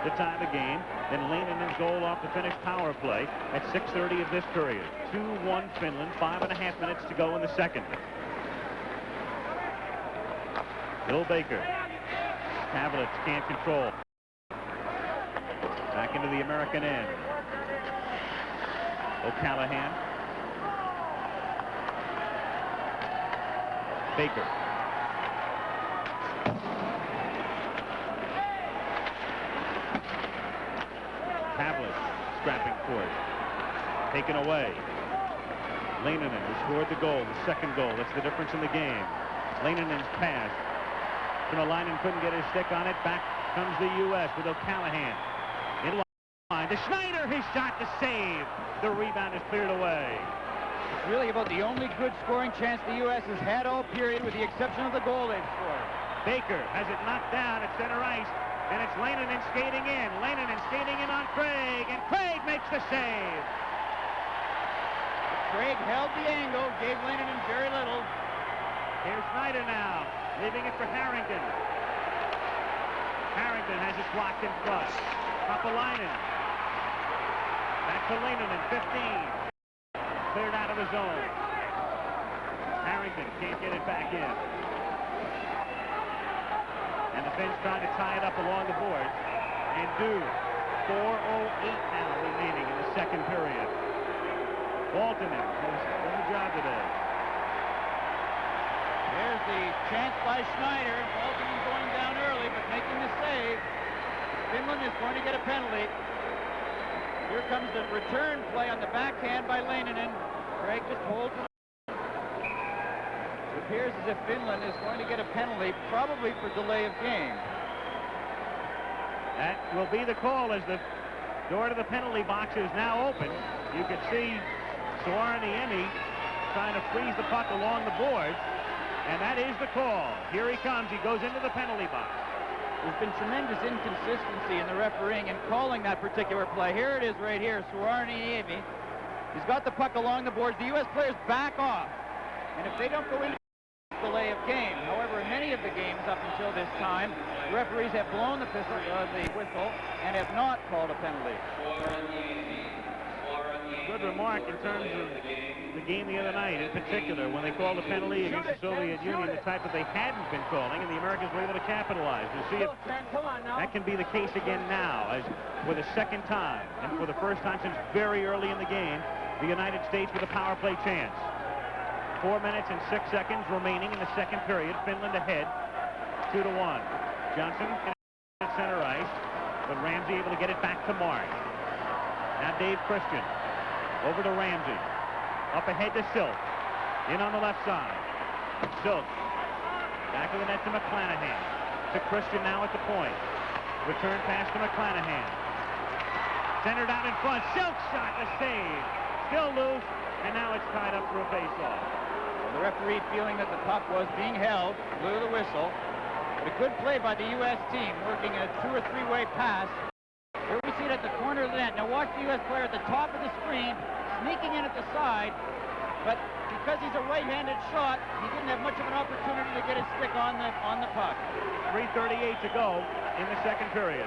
to tie the game. Then Leinenen's goal off the Finnish power play at 6:30 of this period. 2-1 Finland, 5.5 minutes to go in the second. Bill Baker. Pavlitz can't control. Back into the American end. O'Callahan. Baker. Pavlitz scrapping for it. Taken away. Leinenen, who scored the goal, the second goal. That's the difference in the game. Leinenen's pass. Finland couldn't get his stick on it. Back comes the U.S. with O'Callahan. In line to Schneider. His shot to save. The rebound is cleared away. It's really about the only good scoring chance the U.S. has had all period, with the exception of the goal they've scored. Baker has it knocked down at center ice, and it's Leinenen skating in. Leinenen skating in on Craig, and Craig makes the save. Craig held the angle, gave Leinenen very little. Here's Schneider now, leaving it for Harrington. Harrington has it blocked in front. Kapalainen. Back to Leinenen, 15. Cleared out of the zone. Harrington can't get it back in. And the Finns trying to tie it up along the boards. And do. 4:08 now remaining in the second period. Waltonen has done the job today. There's the chance by Schneider. Waltonen going down early, but making the save. Finland is going to get a penalty. Here comes the return play on the backhand by Leinenen. Craig just holds it. It appears as if Finland is going to get a penalty, probably for delay of game. That will be the call as the door to the penalty box is now open. You can see Suoraniemi trying to freeze the puck along the boards, and that is the call. Here he comes. He goes into the penalty box. There's been tremendous inconsistency in the refereeing and calling that particular play. Here it is right here, Suoraniemi. He's got the puck along the boards. The U.S. players back off. And if they don't go into delay of game, however, in many of the games up until this time, the referees have blown the whistle and have not called a penalty. Good remark in terms of the game the other night, in particular, when they called a penalty against the Soviet Union, the type that they hadn't been calling, and the Americans were able to capitalize. You see if that can be the case again now, as for the second time, and for the first time since very early in the game, the United States with a power play chance. 4 minutes and 6 seconds remaining in the second period. Finland ahead, 2-1. Johnson at center ice, but Ramsey able to get it back to Mark. Now Dave Christian over to Ramsey. Up ahead to Silk. In on the left side. Silk. Back of the net to McClanahan. To Christian now at the point. Return pass to McClanahan. Centered out in front. Silk shot to save. Still loose. And now it's tied up for a face-off. The referee, feeling that the puck was being held, blew the whistle. But a good play by the U.S. team, working a 2- or 3-way pass. Here we see it at the corner of the net. Now watch the U.S. player at the top of the screen, sneaking in at the side. But because he's a right-handed shot, he didn't have much of an opportunity to get his stick on the puck. 3:38 to go in the second period.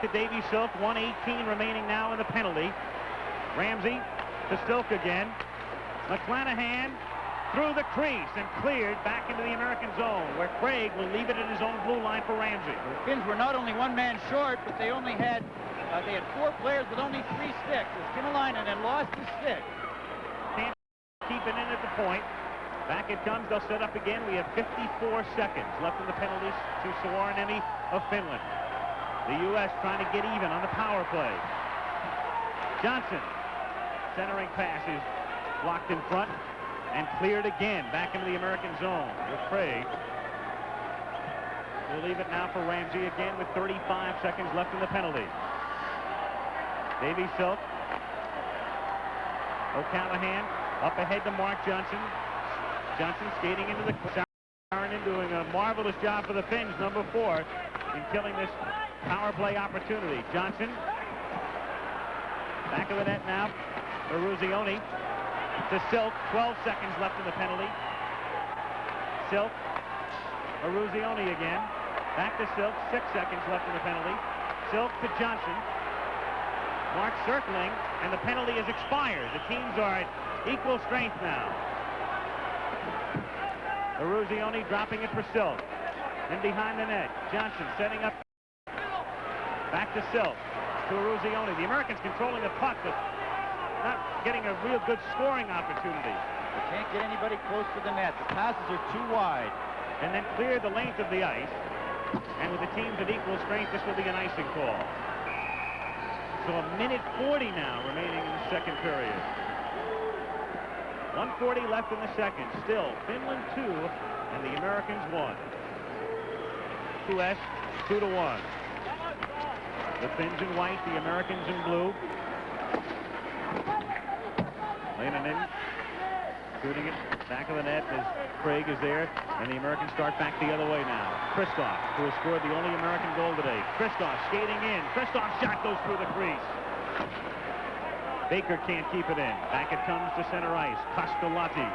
To Davy Silk, 1:18 remaining now in the penalty. Ramsey to Silk again. McClanahan through the crease and cleared back into the American zone, where Craig will leave it in his own blue line for Ramsey. The Finns were not only one man short, but they only had they had 4 players with only 3 sticks. As Kimalainen had lost his stick. Can't keep it in at the point. Back it comes. They'll set up again. We have 54 seconds left in the penalties to Suoraniemi of Finland. The U.S. trying to get even on the power play. Johnson. Centering pass is blocked in front and cleared again back into the American zone with Craig. We'll leave it now for Ramsey again with 35 seconds left in the penalty. Davy Silk O'Callahan up ahead to Mark Johnson. Johnson skating into the Saarinen doing a marvelous job for the Finns, number 4, in killing this power play opportunity. Johnson, back of the net now. Eruzione to Silk. 12 seconds left in the penalty. Silk. Eruzione again. Back to Silk. 6 seconds left in the penalty. Silk to Johnson. Mark circling, and the penalty is expired. The teams are at equal strength now. Eruzione dropping it for Silk. And behind the net, Johnson setting up. Back to Silk. To Eruzione. The Americans controlling the puck, but not getting a real good scoring opportunity. They can't get anybody close to the net. The passes are too wide. And then clear the length of the ice. And with the teams at equal strength, this will be an icing call. So a minute 40 now remaining in the second period. 1:40 left in the second. Still, Finland 2 and the Americans 1. 2S 2-1. The Finns in white, the Americans in blue. Leinonen shooting it back of the net as Craig is there, and the Americans start back the other way now. Kristoff, who has scored the only American goal today. Kristoff skating in. Kristoff's shot goes through the crease. Baker can't keep it in. Back it comes to center ice. Kostelati,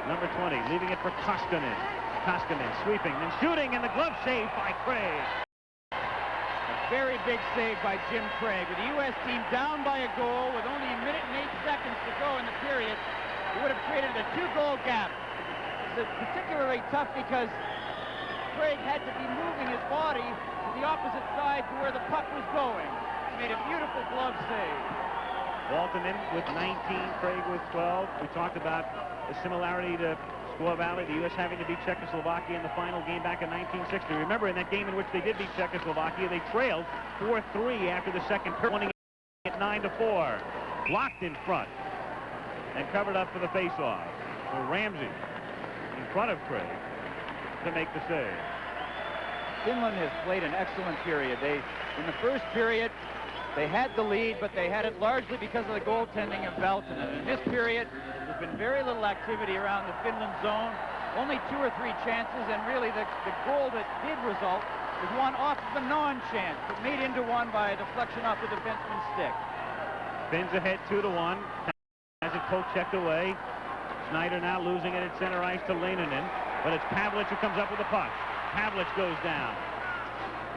number 20, leaving it for Koskinen. Koskinen sweeping and shooting, and the glove save by Craig. Very big save by Jim Craig. With the U.S. team down by a goal with only a minute and 8 seconds to go in the period, it would have created a 2-goal gap. It's particularly tough because Craig had to be moving his body to the opposite side to where the puck was going. He made a beautiful glove save. Walton in with 19, Craig with 12. We talked about the similarity to Squaw Valley, the U.S. having to beat Czechoslovakia in the final game back in 1960. Remember, in that game in which they did beat Czechoslovakia, they trailed 4-3 after the second period, at 9-4. Blocked in front and covered up for the faceoff. So Ramsey in front of Craig to make the save. Finland has played an excellent period. In the first period, they had the lead, but they had it largely because of the goaltending of Valtonen. In this period, there's been very little activity around the Finland zone, only 2 or 3 chances, and really the goal that did result was one off of a non-chance, but made into one by a deflection off the defenseman's stick. Finns ahead 2-1. Has it poke checked away. Snyder now losing it at center ice to Leinonen, but it's Pavlich who comes up with the puck. Pavlich goes down.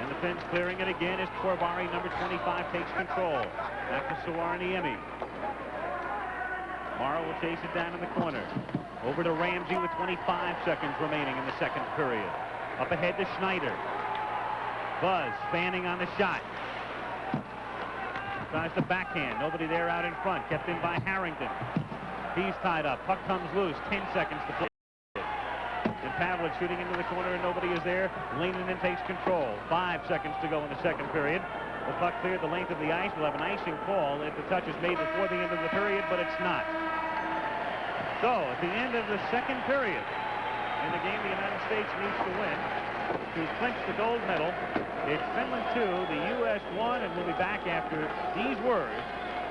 And the Finns clearing it again as Korvari, number 25, takes control. Back to Saarinen. Morrow will chase it down in the corner. Over to Ramsey with 25 seconds remaining in the second period. Up ahead to Schneider. Buzz spanning on the shot. Tries to backhand. Nobody there out in front. Kept in by Harrington. He's tied up. Puck comes loose. 10 seconds to play. And Pavlich shooting into the corner and nobody is there. Leinonen takes control. 5 seconds to go in the second period. The puck cleared the length of the ice. We'll have an icing call if the touch is made before the end of the period, but it's not. So, at the end of the second period, in the game the United States needs to win to clinch the gold medal, it's Finland 2, the U.S. 1, and we'll be back after these words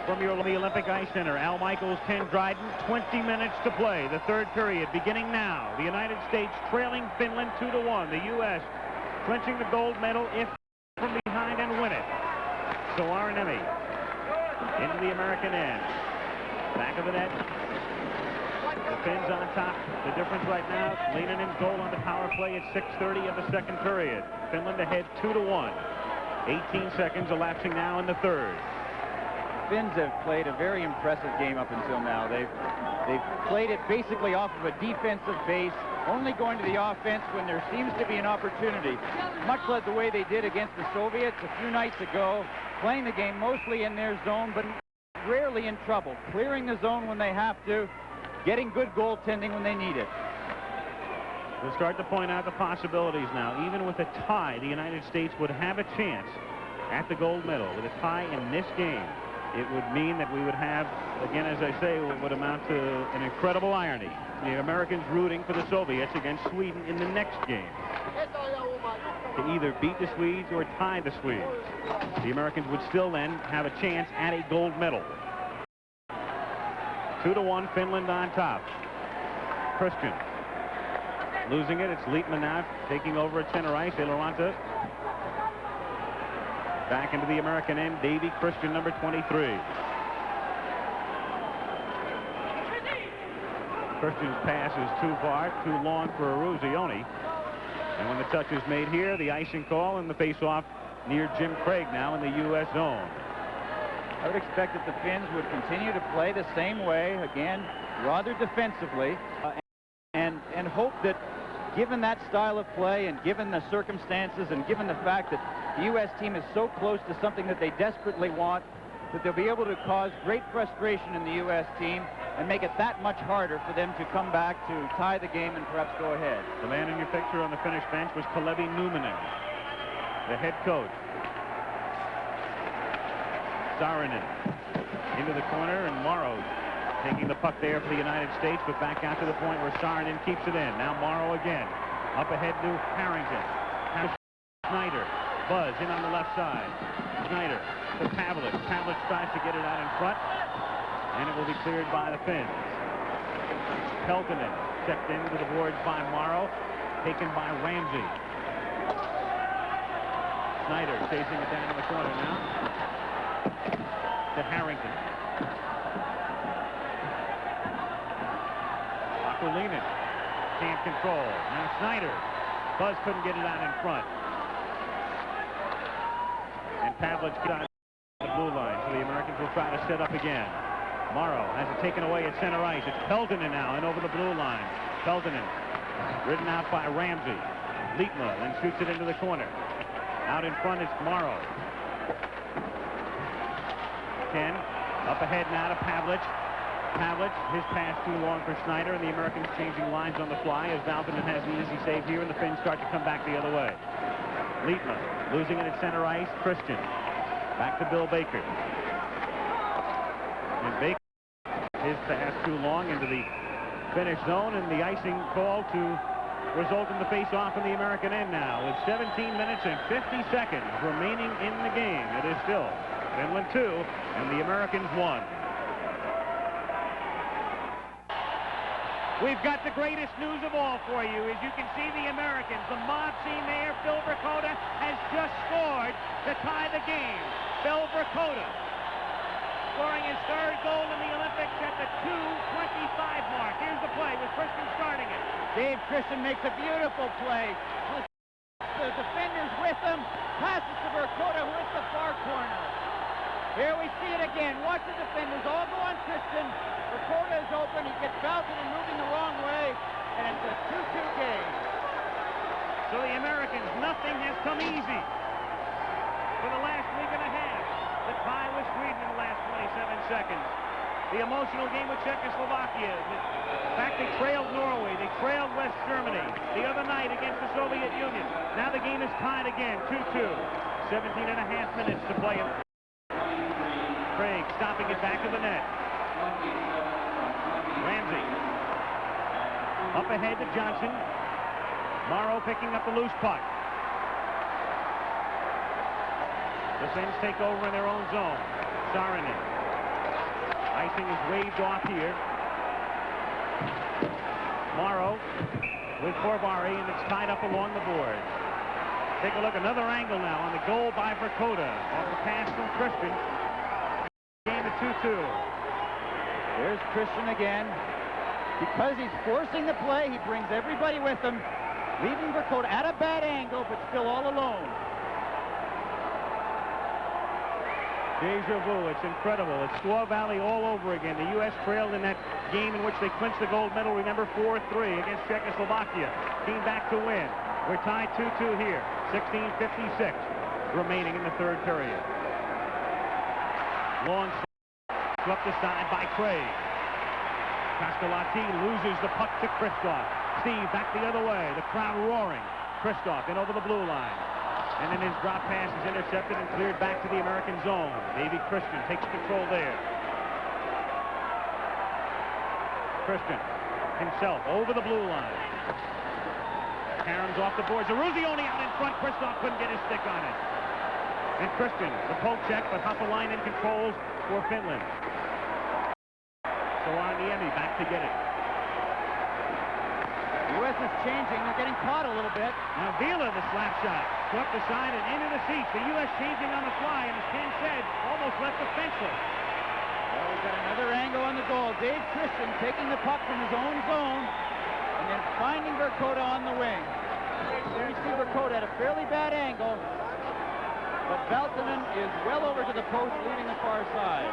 from your Olympic Ice Center. Al Michaels, Ken Dryden, 20 minutes to play. The third period beginning now. The United States trailing Finland 2-1. The U.S. clinching the gold medal if from behind and win it. Saarinen into the American end. Back of the net. The Finns on top. The difference right now, Leinonen's goal on the power play at 6:30 of the second period. Finland ahead 2-1. 18 seconds elapsing now in the third. Finns have played a very impressive game up until now. They've played it basically off of a defensive base, only going to the offense when there seems to be an opportunity. Much like the way they did against the Soviets a few nights ago, playing the game mostly in their zone, but rarely in trouble. Clearing the zone when they have to, getting good goaltending when they need it. We'll start to point out the possibilities now. Even with a tie, the United States would have a chance at the gold medal. With a tie in this game, it would mean that we would have, again, as I say, what would amount to an incredible irony. The Americans rooting for the Soviets against Sweden in the next game to either beat the Swedes or tie the Swedes. The Americans would still then have a chance at a gold medal. 2-1, Finland on top. Christian losing it. It's Lietman now taking over at center ice. Eloranta back into the American end. Davy Christian, number 23. Christian's pass is too far, too long for Eruzione. And when the touch is made here, the icing call and the face-off near Jim Craig now in the U.S. zone. I would expect that the Finns would continue to play the same way, again, rather defensively, and hope that, given that style of play and given the circumstances and given the fact that the U.S. team is so close to something that they desperately want, that they'll be able to cause great frustration in the U.S. team and make it that much harder for them to come back to tie the game and perhaps go ahead. The man in your picture on the Finnish bench was Kalevi Numminen, the head coach. Saarinen into the corner, and Morrow taking the puck there for the United States, but back out to the point where Saarinen keeps it in. Now Morrow again. Up ahead to Harrington. Now Schneider. Buzz in on the left side. Schneider to Pavlich. Pavlich tries to get it out in front, and it will be cleared by the Finns. Peltonen checked into the boards by Morrow, taken by Ramsey. Schneider chasing it down in the corner now to Harrington. Aquilinen can't control. Now Schneider. Buzz couldn't get it out in front. And Pavlich got the blue line, so the Americans will try to set up again. Morrow has it taken away at center ice. It's Peltonen now and over the blue line. Peltonen ridden out by Ramsey. Lietma then shoots it into the corner. Out in front it's Morrow. Ken up ahead now to Pavlich. Pavlich, his pass too long for Schneider, and the Americans changing lines on the fly as Valtonen has the easy save here, and the Finns start to come back the other way. Lietma losing it at center ice. Christian back to Bill Baker. And Baker, his pass too long into the Finnish zone, and the icing call to result in the face-off in the American end now. With 17 minutes and 50 seconds remaining in the game, it is still Finland 2 and the Americans 1. We've got the greatest news of all for you. As you can see, the Americans, the mob scene there, Phil Vercoda has just scored to tie the game. Phil Vercoda scoring his third goal in the Olympics at the 2:25 mark. Here's the play with Christian starting it. Dave Christian makes a beautiful play. The defenders with him. Passes to Vercoda, who hits the far corner. Here we see it again. Watch the defenders all go on Christian. Vercoda is open. He gets Valtonen moving the wrong way, and it's a 2-2 game. So the Americans, nothing has come easy for the last week and a half. The tie with Sweden in the last 27 seconds. The emotional game with Czechoslovakia. In fact, they trailed Norway. They trailed West Germany the other night against the Soviet Union. Now the game is tied again, 2-2. 17 and a half minutes to play. Craig stopping it back of the net. Ramsey up ahead to Johnson. Morrow picking up the loose puck. The Finns take over in their own zone. Saarinen. Icing is waved off here. Morrow with Korvari, and it's tied up along the boards. Take a look, another angle now on the goal by Vercoda. Off the pass from Christian. Game at 2-2. There's Christian again. Because he's forcing the play, he brings everybody with him, leaving Vercoda at a bad angle, but still all alone. Deja vu. It's incredible. It's Squaw Valley all over again. The U.S. trailed in that game in which they clinched the gold medal, remember, 4-3 against Czechoslovakia. Came back to win. We're tied 2-2 here. 16:56 remaining in the third period. Long swept aside by Craig. Castellati loses the puck to Kristoff. Steve back the other way. The crowd roaring. Kristoff in over the blue line. And then his drop pass is intercepted and cleared back to the American zone. Davy Christian takes control there. Christian himself over the blue line. Karam's off the boards. Eruzione out in front. Kristoff couldn't get his stick on it. And Christian, the poke check, but Haapalainen controls for Finland. So Niemi back to get it. The U.S. is changing. They're getting caught a little bit. Now Vila, the slap shot, swept aside and into the seats. The U.S. changing on the fly, and as Ken said, almost left defenseless. Well, we've got another angle on the goal. Dave Christian taking the puck from his own zone and then finding Verkota on the wing. There you see Verkota at a fairly bad angle, but Valtonen is well over to the post, leaving the far side.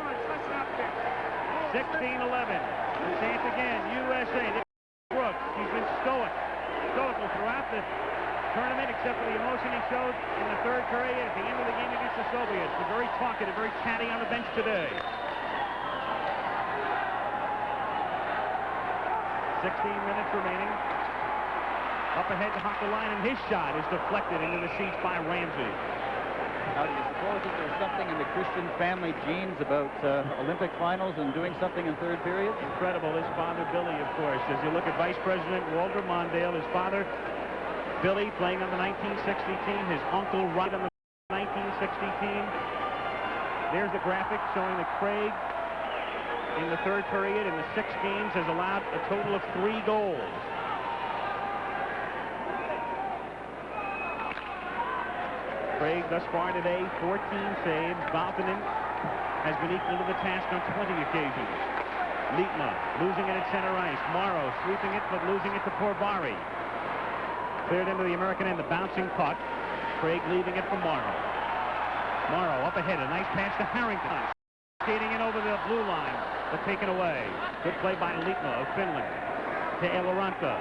16-11. The chance again, USA. Brooks, he's been stoical throughout the tournament, except for the emotion he showed in the third period at the end of the game against the Soviets. But very talkative, very chatty on the bench today. 16 minutes remaining. Up ahead to Hakkalainen, and his shot is deflected into the seats by Ramsey. Now, do you suppose that there's something in the Christian family genes about Olympic finals and doing something in third period? Incredible. His father, Billy, of course. As you look at Vice President Walter Mondale, his father, Billy, playing on the 1960 team. His uncle, right on the 1960 team. There's the graphic showing that Craig, in the third period, in the 6 games, has allowed a total of 3 goals. Craig, thus far today, 14 saves. Valtonen has been equal to the task on 20 occasions. Lietma losing it at center ice. Morrow sweeping it, but losing it to Porvari. Cleared into the American end, the bouncing puck. Craig leaving it for Morrow. Morrow up ahead, a nice pass to Harrington. Skating in over the blue line, but taken away. Good play by Lietma of Finland. To Eloranta.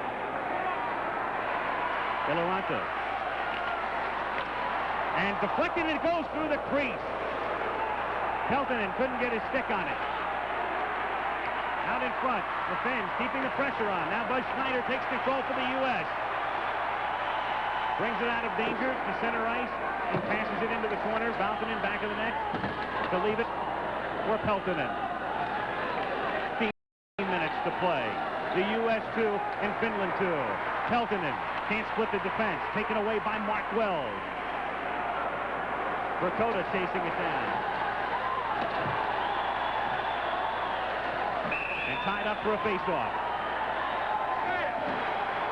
And deflected, it goes through the crease. Peltonen couldn't get his stick on it. Out in front, the Finns keeping the pressure on. Now Buzz Schneider takes control for the U.S. Brings it out of danger to center ice and passes it into the corner. Valtonen back of the net to leave it for Peltonen. 15 minutes to play. The U.S. 2 and Finland 2. Peltonen can't split the defense. Taken away by Mark Wells. Verkota chasing it down. And tied up for a face-off.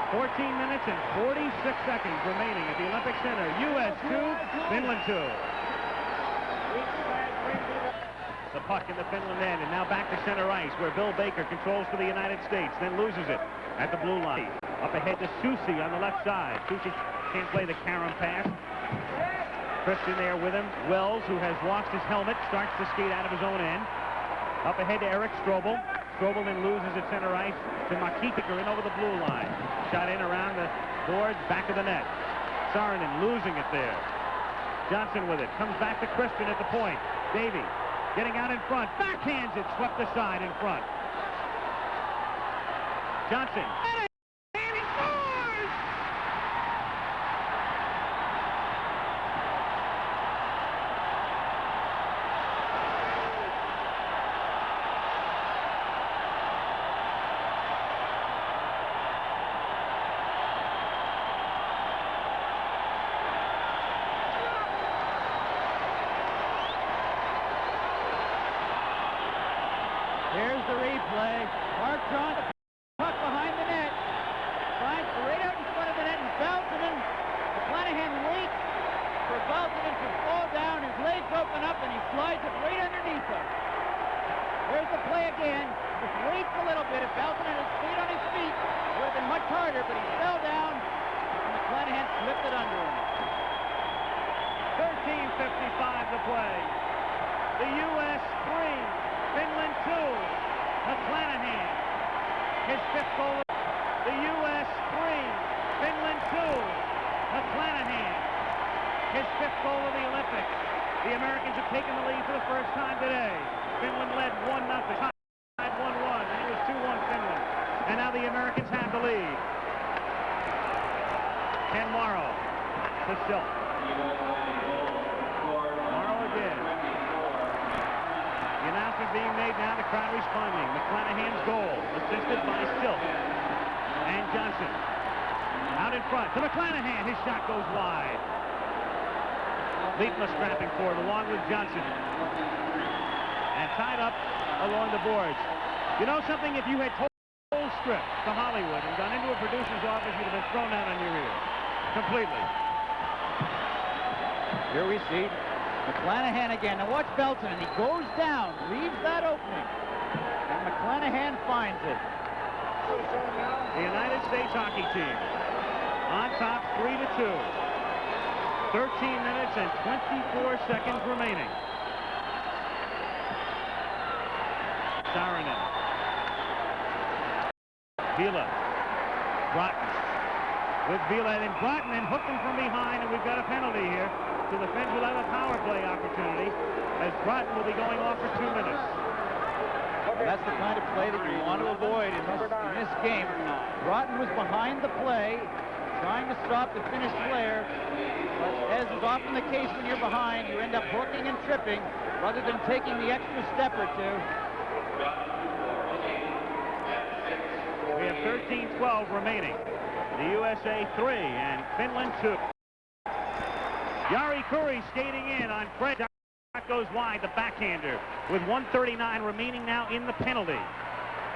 14 minutes and 46 seconds remaining at the Olympic Center. U.S. 2, Finland 2. The puck in the Finland end, and now back to center ice, where Bill Baker controls for the United States, then loses it at the blue line. Up ahead to Susi on the left side. Susi can't play the carom pass. Christian there with him. Wells, who has lost his helmet, starts to skate out of his own end. Up ahead to Eric Strobel. Strobel then loses at center ice to Makitiker in over the blue line. Shot in around the boards, back of the net. Saarinen losing it there. Johnson with it. Comes back to Christian at the point. Davey getting out in front. Backhands it. Swept aside in front. Johnson. Here's the replay. Mark John, puck behind the net. Finds right out in front of the net, and Valtonen, McClanahan waits for Valtonen to fall down. His legs open up, and he slides it right underneath him. There's the play again. Just waits a little bit. If Valtonen had stayed on his feet, it would have been much harder, but he fell down, and McClanahan slipped it under him. 13:55 to play. The U.S. 3. Finland 2. McClanahan, his 5th goal. The U.S. 3. Finland 2. McClanahan, his 5th goal of the Olympics. The Americans have taken the lead for the first time today. Finland led 1-0. Tied 1-1, and it was 2-1 Finland. And now the Americans have the lead. Ken Morrow to Silk. Morrow again. The announcement being made now, the crowd responding. McClanahan's goal, assisted by Silk and Johnson. Out in front to McClanahan. His shot goes wide. Lietma strapping forward along with Johnson. And tied up along the boards. You know something? If you had told strip to Hollywood and gone into a producer's office, you'd have been thrown out on your ear. Completely. Here we see McClanahan again. Now watch Belton, and he goes down, leaves that opening. And McClanahan finds it. The United States hockey team on top 3-2. 13 minutes and 24 seconds remaining. Saarinen. Vila. Broughton. With Vila and Broughton, and hooked him from behind, and we've got a penalty here. So the Finns will have a power play opportunity as Broughton will be going off for 2 minutes. That's the kind of play that you want to avoid in this game. Broughton was behind the play, trying to stop the Finnish player. But as is often the case when you're behind, you end up hooking and tripping rather than taking the extra step or two. We have 13-12 remaining. The USA 3 and Finland 2. Jari Kurri skating in on Fred. Shot goes wide, the backhander, with 1:39 remaining now in the penalty.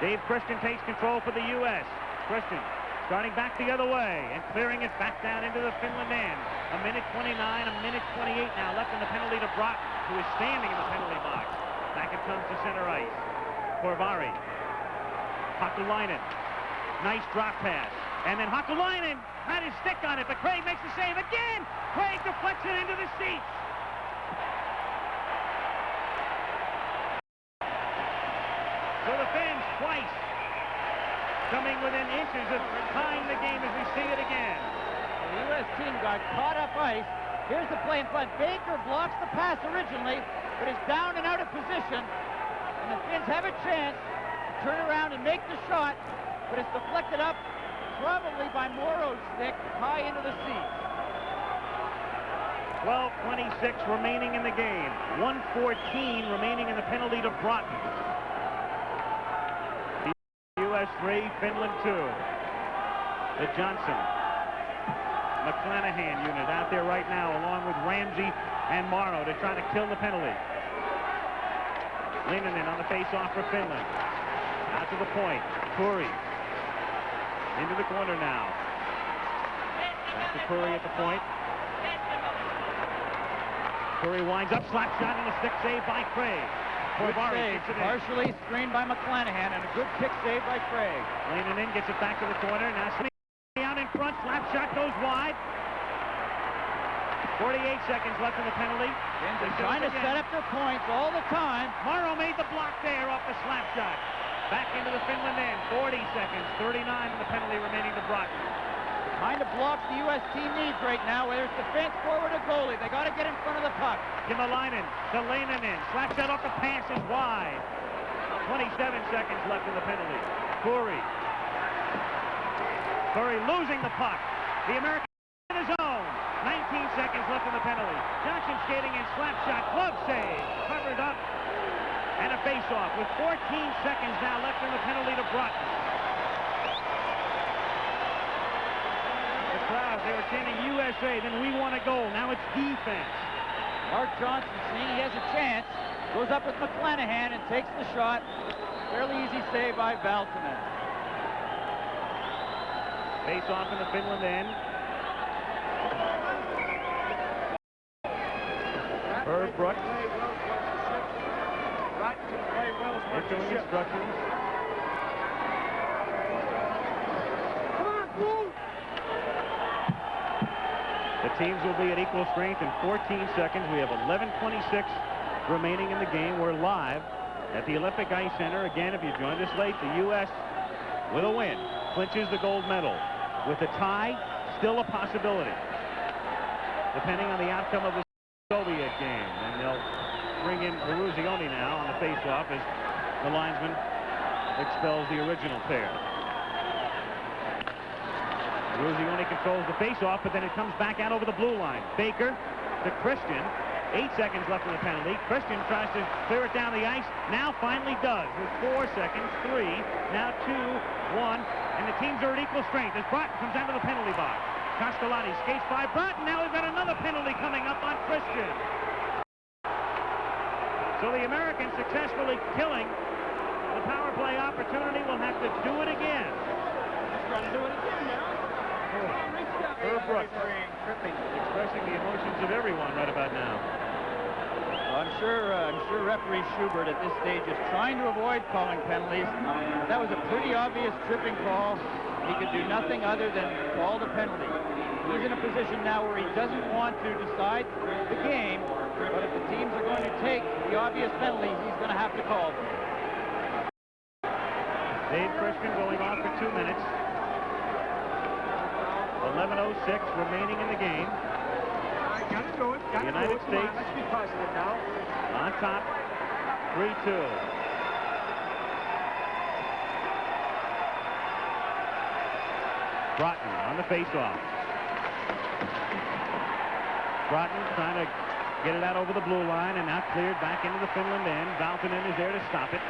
Dave Christian takes control for the U.S. Christian starting back the other way and clearing it back down into the Finland end. A minute 29, a minute 28 now left in the penalty to Broughton, who is standing in the penalty box. Back it comes to center ice. Korvari. Hakulainen. Nice drop pass. And then Hakulainen had his stick on it, but Craig makes the save again. Craig deflects it into the seats. So the Finns twice coming within inches of tying the game as we see it again. The U.S. team got caught up ice. Here's the play in front. Baker blocks the pass originally, but is down and out of position. And the Finns have a chance to turn around and make the shot, but it's deflected up probably by Morrow's stick high into the seats. 12:26 remaining in the game. 1:14 remaining in the penalty to Broughton. US 3, Finland 2. The Johnson. McClanahan unit out there right now along with Ramsey and Morrow to try to kill the penalty. Leinonen on the face-off for Finland. Out to the point. Kurri. Into the corner now. Back to Kurri at the point. Kurri winds up, slap shot and a stick save by Craig. Good save, partially screened by McClanahan, and a good kick save by Craig. Leinonen gets it back to the corner. Now Smith out in front, slap shot goes wide. 48 seconds left in the penalty. They're trying to set up their points all the time. Morrow made the block there off the slap shot. Back into the Finland end. 40 seconds, 39 in the penalty remaining to Broughton. Kind of blocks the U.S. team needs right now, whether it's defense, forward, or goalie. They got to get in front of the puck. Kimalainen to Leinonen. Slap shot off the pass is wide. 27 seconds left in the penalty. Kurri. Kurri losing the puck. The American in his own. 19 seconds left in the penalty. Johnson skating in, slap shot, glove save, covered up, and a face-off with 14 seconds now left in the penalty to Broughton. The crowd, they were chanting USA, then we want a goal. Now it's defense. Mark Johnson seeing he has a chance, goes up with McClanahan and takes the shot. Fairly easy save by Valtonen. Face-off in the Finland end. Herb Brooks. Issuing instructions. The teams will be at equal strength in 14 seconds. We have 11:26 remaining in the game. We're live at the Olympic Ice Center. Again, if you joined us late, the U.S. with a win clinches the gold medal. With a tie, still a possibility, depending on the outcome of the Soviet game. And they'll bring in Eruzione now on the face-off as the linesman expels the original pair. Eruzione controls the face-off, but then it comes back out over the blue line. Baker to Christian. 8 seconds left in the penalty. Christian tries to clear it down the ice. Now finally does with 4 seconds. 3. Now 2, 1. And the teams are at equal strength as Broughton comes out of the penalty box. Castellani skates by Broughton. Now we've got another penalty coming up on Christian. So the Americans successfully killing The power play opportunity will have to do it again. Trying to do it again now. Herb Brooks expressing the emotions of everyone right about now. Well, I'm sure referee Schubert at this stage is trying to avoid calling penalties. That was a pretty obvious tripping call. He could do nothing other than call the penalty. He's in a position now where he doesn't want to decide the game, but if the teams are going to take the obvious penalties, he's going to have to call them. Dave Christian going off for 2 minutes. 11:06 remaining in the game. Gotta do it. The United States Let's be positive now. on top, 3-2. Broughton on the faceoff. Broughton trying to get it out over the blue line, and now cleared back into the Finland end. Valtonen is there to stop it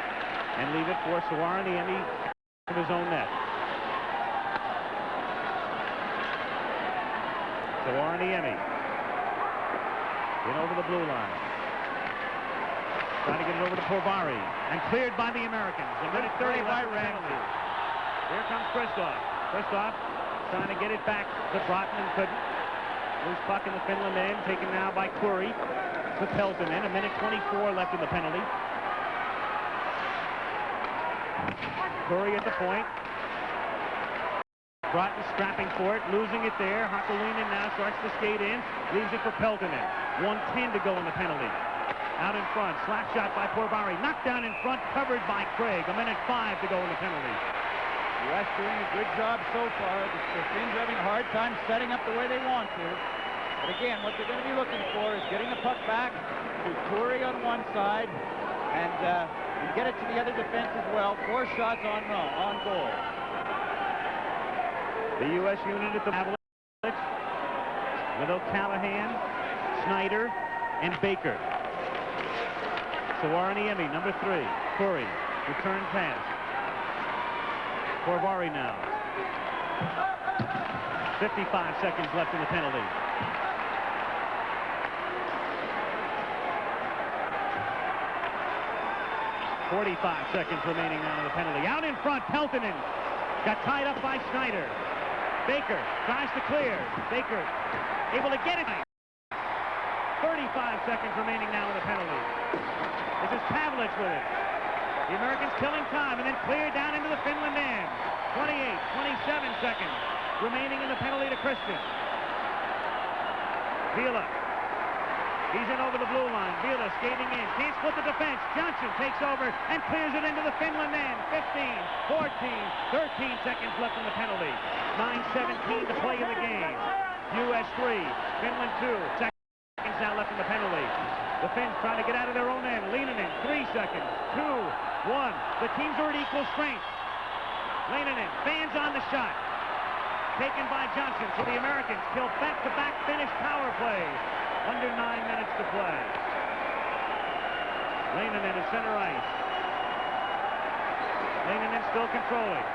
and leave it for Saariniemi of his own net. Saariniemi in over the blue line. Trying to get it over to Porvari, and cleared by the Americans. A minute 30 by Ramsey. Here comes Kristoff. Kristoff trying to get it back to Broughton and couldn't. Loose puck in the Finland end, taken now by Curry to Peltonen. A minute 24 left in the penalty. Curry at the point. Broughton strapping for it, losing it there. Hakulinen now starts to skate in, leaves it for Peltonen. 1:10 to go in the penalty. Out in front, slap shot by Porvari. Knocked down in front, covered by Craig. A minute 5 to go in the penalty. U.S. doing a good job so far. The Finns are having a hard time setting up the way they want to. But again, what they're going to be looking for is getting the puck back to Curry on one side and get it to the other defense as well. 4 shots on goal. The U.S. unit at the Avalanche with O'Callahan, Snyder, and Baker. Saariniemi, number 3. Curry, return pass. Porvari now. 55 seconds left in the penalty. .45 seconds remaining now in the penalty. Out in front, Peltonen got tied up by Snyder. Baker tries to clear. Baker able to get it. 35 seconds remaining now in the penalty. This is Pavlich with it. The Americans killing time and then cleared down into the Finland end. 28, 27 seconds remaining in the penalty to Christian. Vila. He's in over the blue line. Vila skating in. Can't split the defense. Johnson takes over and clears it into the Finland end. 15, 14, 13 seconds left in the penalty. 9:17 to play in the game. U.S. 3, Finland 2. Seconds now left in the penalty. The Finns trying to get out of their own end. Leinonen, 3 seconds. 2, 1. The teams are at equal strength. Leinonen fans on the shot. Taken by Johnson. So the Americans kill back-to-back Finnish power plays. Under 9 minutes to play. Leinonen at center ice. Leinonen still controlling.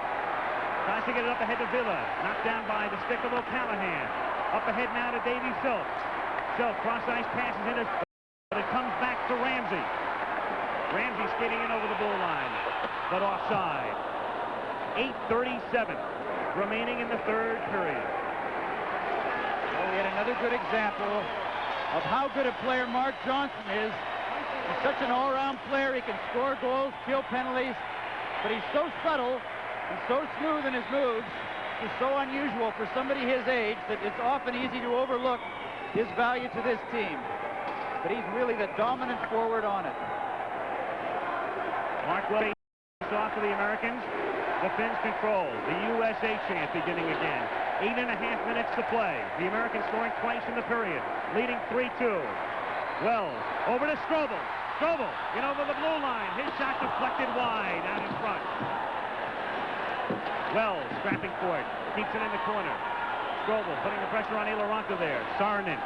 Tries to get it up ahead to Villa. Knocked down by the stick of O'Callahan. Up ahead now to Davey Silk. Silk cross-ice passes in, but it comes back to Ramsey. Ramsey skating in over the blue line, but offside. 8:37 remaining in the third period. Well, we had another good example of how good a player Mark Johnson is. He's such an all-around player. He can score goals, kill penalties, but he's so subtle and so smooth in his moves. It's so unusual for somebody his age that it's often easy to overlook his value to this team. But he's really the dominant forward on it. Mark Welly off to the Americans. The Finns control. The USA chant beginning again. 8.5 minutes to play. The Americans scoring twice in the period, leading 3-2. Wells over to Strobel. Strobel in over the blue line. His shot deflected wide out in front. Wells scrapping for it. Keeps it in the corner. Strobel putting the pressure on Elaranto there. Saarinen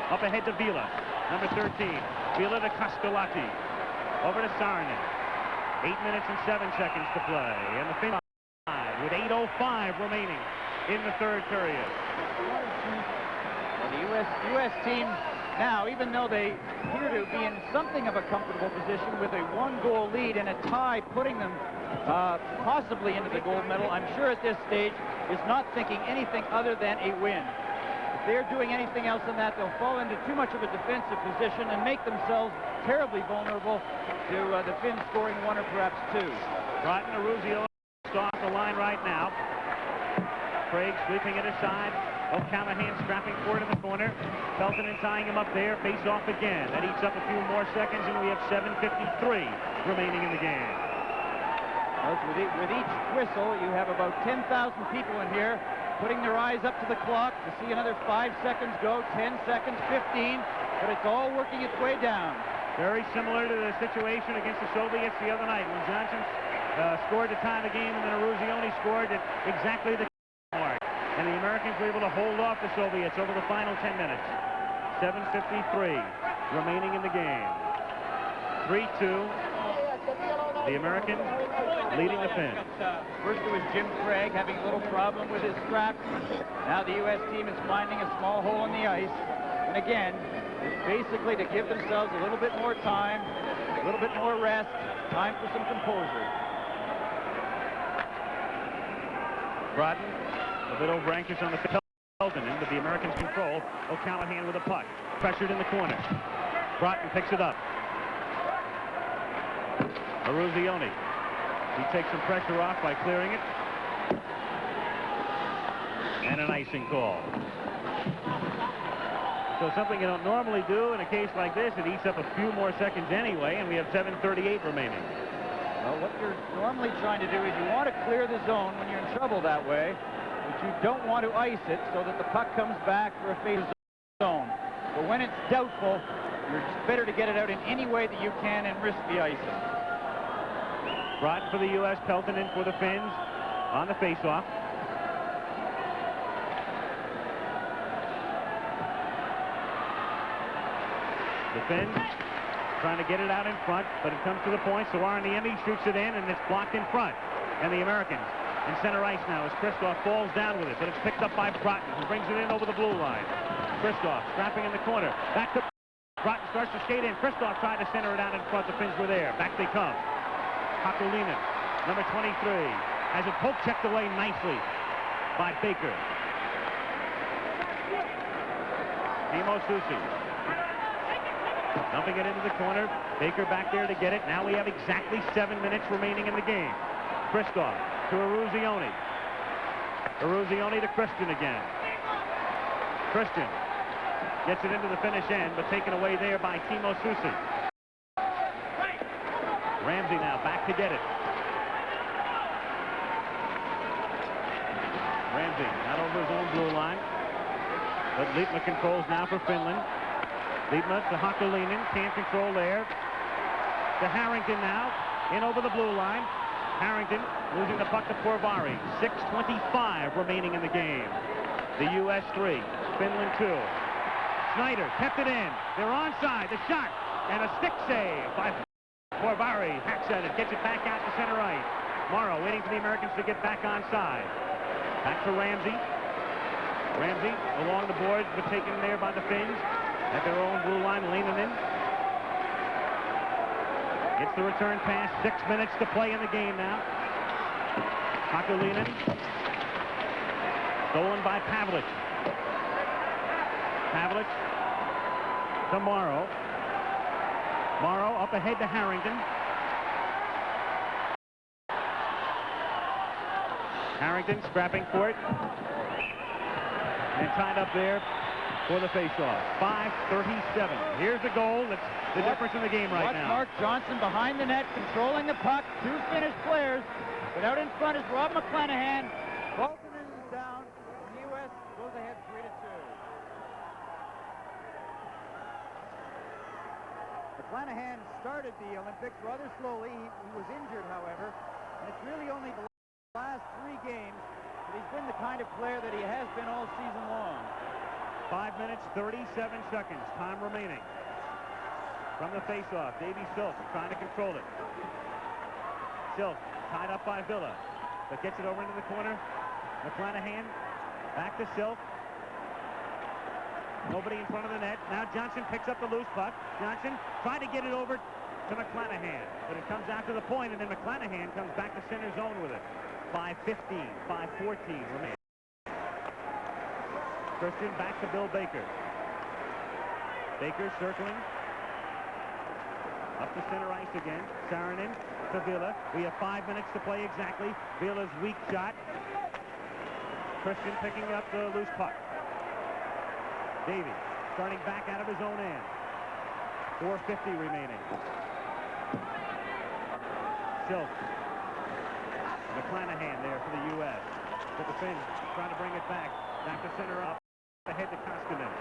up ahead to Vila. Number 13. Vila to Koskolaki. Over to Saarinen. 8 minutes and 7 seconds to play. And the Finns with 8:05 remaining in the third period. Well, the U.S. team Now, even though they appear to be in something of a comfortable position with a 1-goal lead and a tie putting them possibly into the gold medal, I'm sure at this stage is not thinking anything other than a win. If they're doing anything else than that, they'll fall into too much of a defensive position and make themselves terribly vulnerable to the Finns scoring 1 or perhaps 2. Broughton Aruzio off the line right now. Craig sweeping it aside. O'Callaghan scrapping for it in the corner. Peltonen tying him up there. Face off again. That eats up a few more seconds, and we have 7:53 remaining in the game. With each whistle, you have about 10,000 people in here putting their eyes up to the clock to see another 5 seconds go, 10 seconds, 15, but it's all working its way down. Very similar to the situation against the Soviets the other night when Johnson scored to tie the game, and then Eruzione scored at exactly the mark. And the Americans were able to hold off the Soviets over the final 10 minutes. 7:53 remaining in the game. 3-2. The Americans leading the Finns. First it was Jim Craig having a little problem with his straps. Now the U.S. team is finding a small hole in the ice. And again, it's basically to give themselves a little bit more time, a little bit more rest, time for some composure. Broughton, a bit over anxious on the Peltonen, but the Americans control. O'Callaghan with a puck. Pressured in the corner. Broughton picks it up. Eruzione. He takes some pressure off by clearing it. And an icing call. So something you don't normally do in a case like this, it eats up a few more seconds anyway, and we have 7:38 remaining. Well, what you're normally trying to do is you want to clear the zone when you're in trouble that way, but you don't want to ice it so that the puck comes back for a face zone. But when it's doubtful, it's better to get it out in any way that you can and risk the icing. Broughton for the U.S., Peltonen for the Finns on the faceoff. The Finns trying to get it out in front, but it comes to the point, so Arniemi shoots it in, and it's blocked in front. And the Americans in center ice now as Kristoff falls down with it, but it's picked up by Broughton, who brings it in over the blue line. Kristoff scrapping in the corner. Back to Broughton, starts to skate in. Kristoff tried to center it out in front. The Finns were there. Back they come. Hakulinen, number 23, has it poke checked away nicely by Baker. Timo Susi dumping it into the corner. Baker back there to get it. Now we have exactly 7 minutes remaining in the game. Kristoff to Eruzione. Eruzione to Christian again. Christian gets it into the finish end, but taken away there by Timo Susi. Ramsey now back to get it. Ramsey not over his own blue line, but Lippma controls now for Finland. Lippma to Hakulinen, can't control there. To Harrington now, in over the blue line. Harrington losing the puck to Porvari. 6:25 remaining in the game. The U.S. 3, Finland 2. Snyder kept it in. They're onside. The shot and a stick save by Porvari. Hacks at it, gets it back out to center ice. Morrow waiting for the Americans to get back onside. Back to Ramsey. Ramsey along the boards, but taken there by the Finns. At their own blue line, Leinonen gets the return pass. 6 minutes to play in the game now. Hakulinen stolen by Pavlich. Pavlich to Morrow. Morrow up ahead to Harrington. Harrington scrapping for it. And tied up there for the faceoff. 5:37. Here's the goal. That's the difference in the game right now. Mark Johnson behind the net, controlling the puck. 2 Finnish players. But out in front is Rob McClanahan. Peltonen is down. And the U.S. goes ahead 3-2. McClanahan started the Olympics rather slowly. He was injured, however. And it's really only the last 3 games that he's been the kind of player that he has been all season long. 5 minutes, 37 seconds. Time remaining. From the faceoff, Davy Silk trying to control it. Silk tied up by Villa, but gets it over into the corner. McClanahan back to Silk. Nobody in front of the net. Now Johnson picks up the loose puck. Johnson tried to get it over to McClanahan, but it comes out to the point, and then McClanahan comes back to center zone with it. 5:15, 5:14 remain. Christian back to Bill Baker. Baker circling. Up to center ice again. Saarinen to Villa. We have 5 minutes to play exactly. Villa's weak shot. Christian picking up the loose puck. Davey starting back out of his own end. 4:50 remaining. Silk. McClanahan there for the U.S. To the Finns, trying to bring it back. Back to center up. Ahead to Koskinen.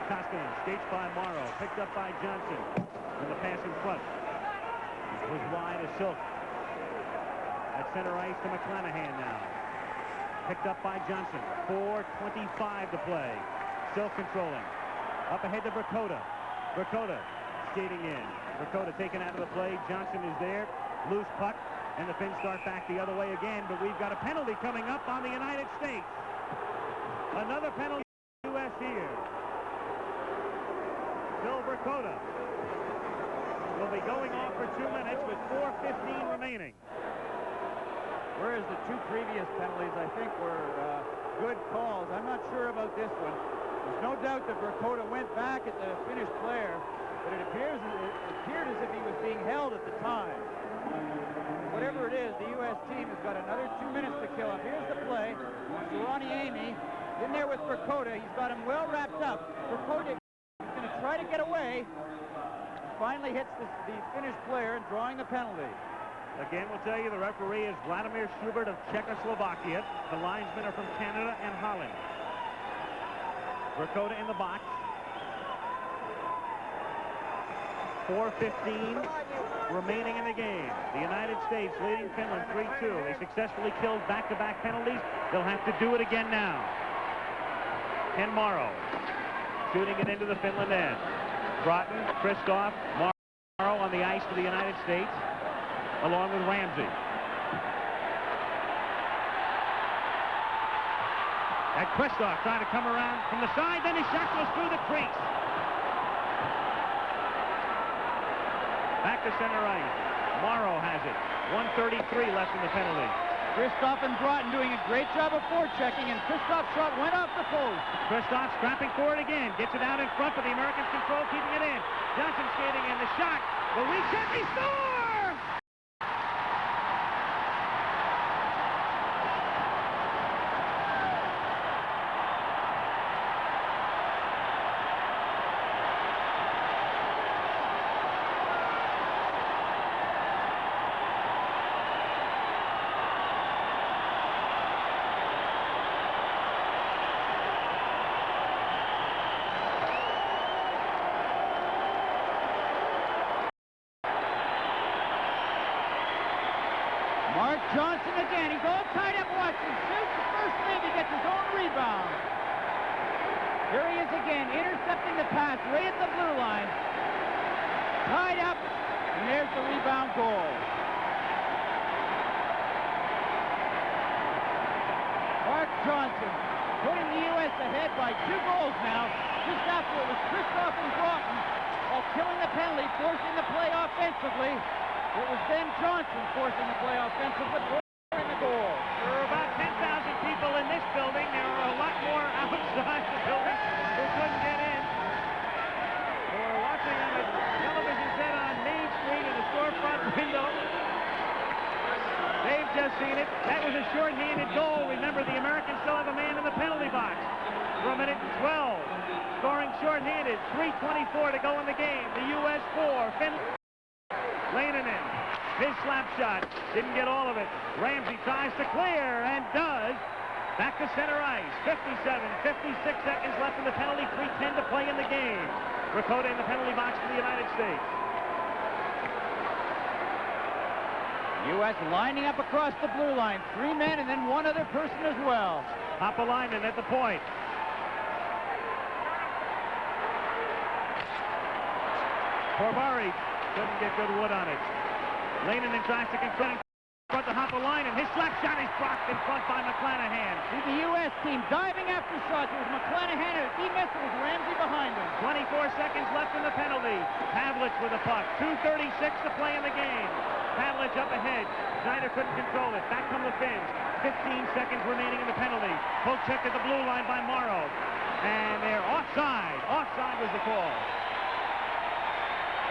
Koskinen skates by Morrow. Picked up by Johnson. And the pass in front was wide as Silk. At center ice to McClanahan now. Picked up by Johnson. 4:25 to play. Silk controlling. Up ahead to Verkota. Verkota skating in. Verkota taken out of the play. Johnson is there. Loose puck. And the Finns start back the other way again. But we've got a penalty coming up on the United States. Another penalty for the U.S. here. Bill Verkota will be going off for 2 minutes with 4:15 remaining. Whereas the two previous penalties, I think, were good calls. I'm not sure about this one. There's no doubt that Verkota went back at the Finnish player, but it appeared as if he was being held at the time. Whatever it is, the U.S. team has got another 2 minutes to kill him. Here's the play. Ronnie Amy in there with Verkota. He's got him well wrapped up. Verkota is going to try to get away. Finally hits the Finnish player and drawing the penalty. Again, we'll tell you the referee is Vladimir Schubert of Czechoslovakia. The linesmen are from Canada and Holland. Verkota in the box. 4:15 remaining in the game. The United States leading Finland 3-2. They successfully killed back-to-back penalties. They'll have to do it again now. Ken Morrow shooting it into the Finland end. Broughton, Kristoff, Morrow on the ice for the United States, along with Ramsey. And Kristoff trying to come around from the side, then his shot goes through the crease. Back to center ice. Morrow has it. 1:33 left in the penalty. Kristoff and Broughton doing a great job of forechecking, and Kristoff's shot went off the post. Kristoff scrapping for it again. Gets it out in front, but the Americans control, keeping it in. Johnson skating in. The shot. The reset. They score! Mark Johnson again. He's all tied up watching. Shoots the first thing. He gets his own rebound. Here he is again, intercepting the pass right at the blue line. Tied up, and there's the rebound goal. Mark Johnson putting the U.S. ahead by 2 goals now. Just after it was Kristoff and Broughton, while killing the penalty, forcing the play offensively. It was then Johnson forcing the play offensively, scoring the goal. There are about 10,000 people in this building. There are a lot more outside the building who couldn't get in. Who are watching on a television set on Main Street in a storefront window. They've just seen it. That was a short-handed goal. Remember, the Americans still have a man in the penalty box for 1:12. Scoring short-handed. 3:24 to go in the game. The U.S. 4. Finland. Leinonen, his slap shot, didn't get all of it. Ramsey tries to clear and does. Back to center ice. 57, 56 seconds left in the penalty. 3:10 to play in the game. Verkota in the penalty box for the United States. U.S. lining up across the blue line. 3 men and then 1 other person as well. Hopalainen at the point. Corbari couldn't get good wood on it. Leinonen tries to confront front to hop the line, and his slap shot is blocked in front by McClanahan. See the U.S. team diving after shots. It was McClanahan, and if he missed, it was Ramsey behind him. 24 seconds left in the penalty. Pavlich with the puck. 2:36 to play in the game. Pavlich up ahead. Schneider couldn't control it. Back come the Finns. 15 seconds remaining in the penalty. Poke checked at the blue line by Morrow. And they're offside. Offside was the call.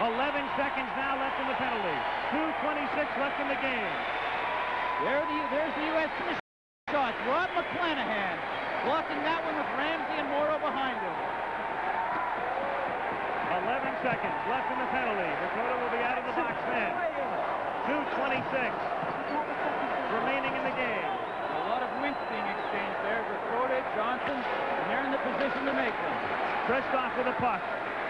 11 seconds now left in the penalty. 2:26 left in the game. There's the U.S. finish shots. Rob McClanahan blocking that one with Ramsey and Morrow behind him. 11 seconds left in the penalty. Dakota will be out of the box then. 2:26 remaining in the game. A lot of winks being exchanged there. Dakota, Johnson, and they're in the position to make them. Kristoff with the puck.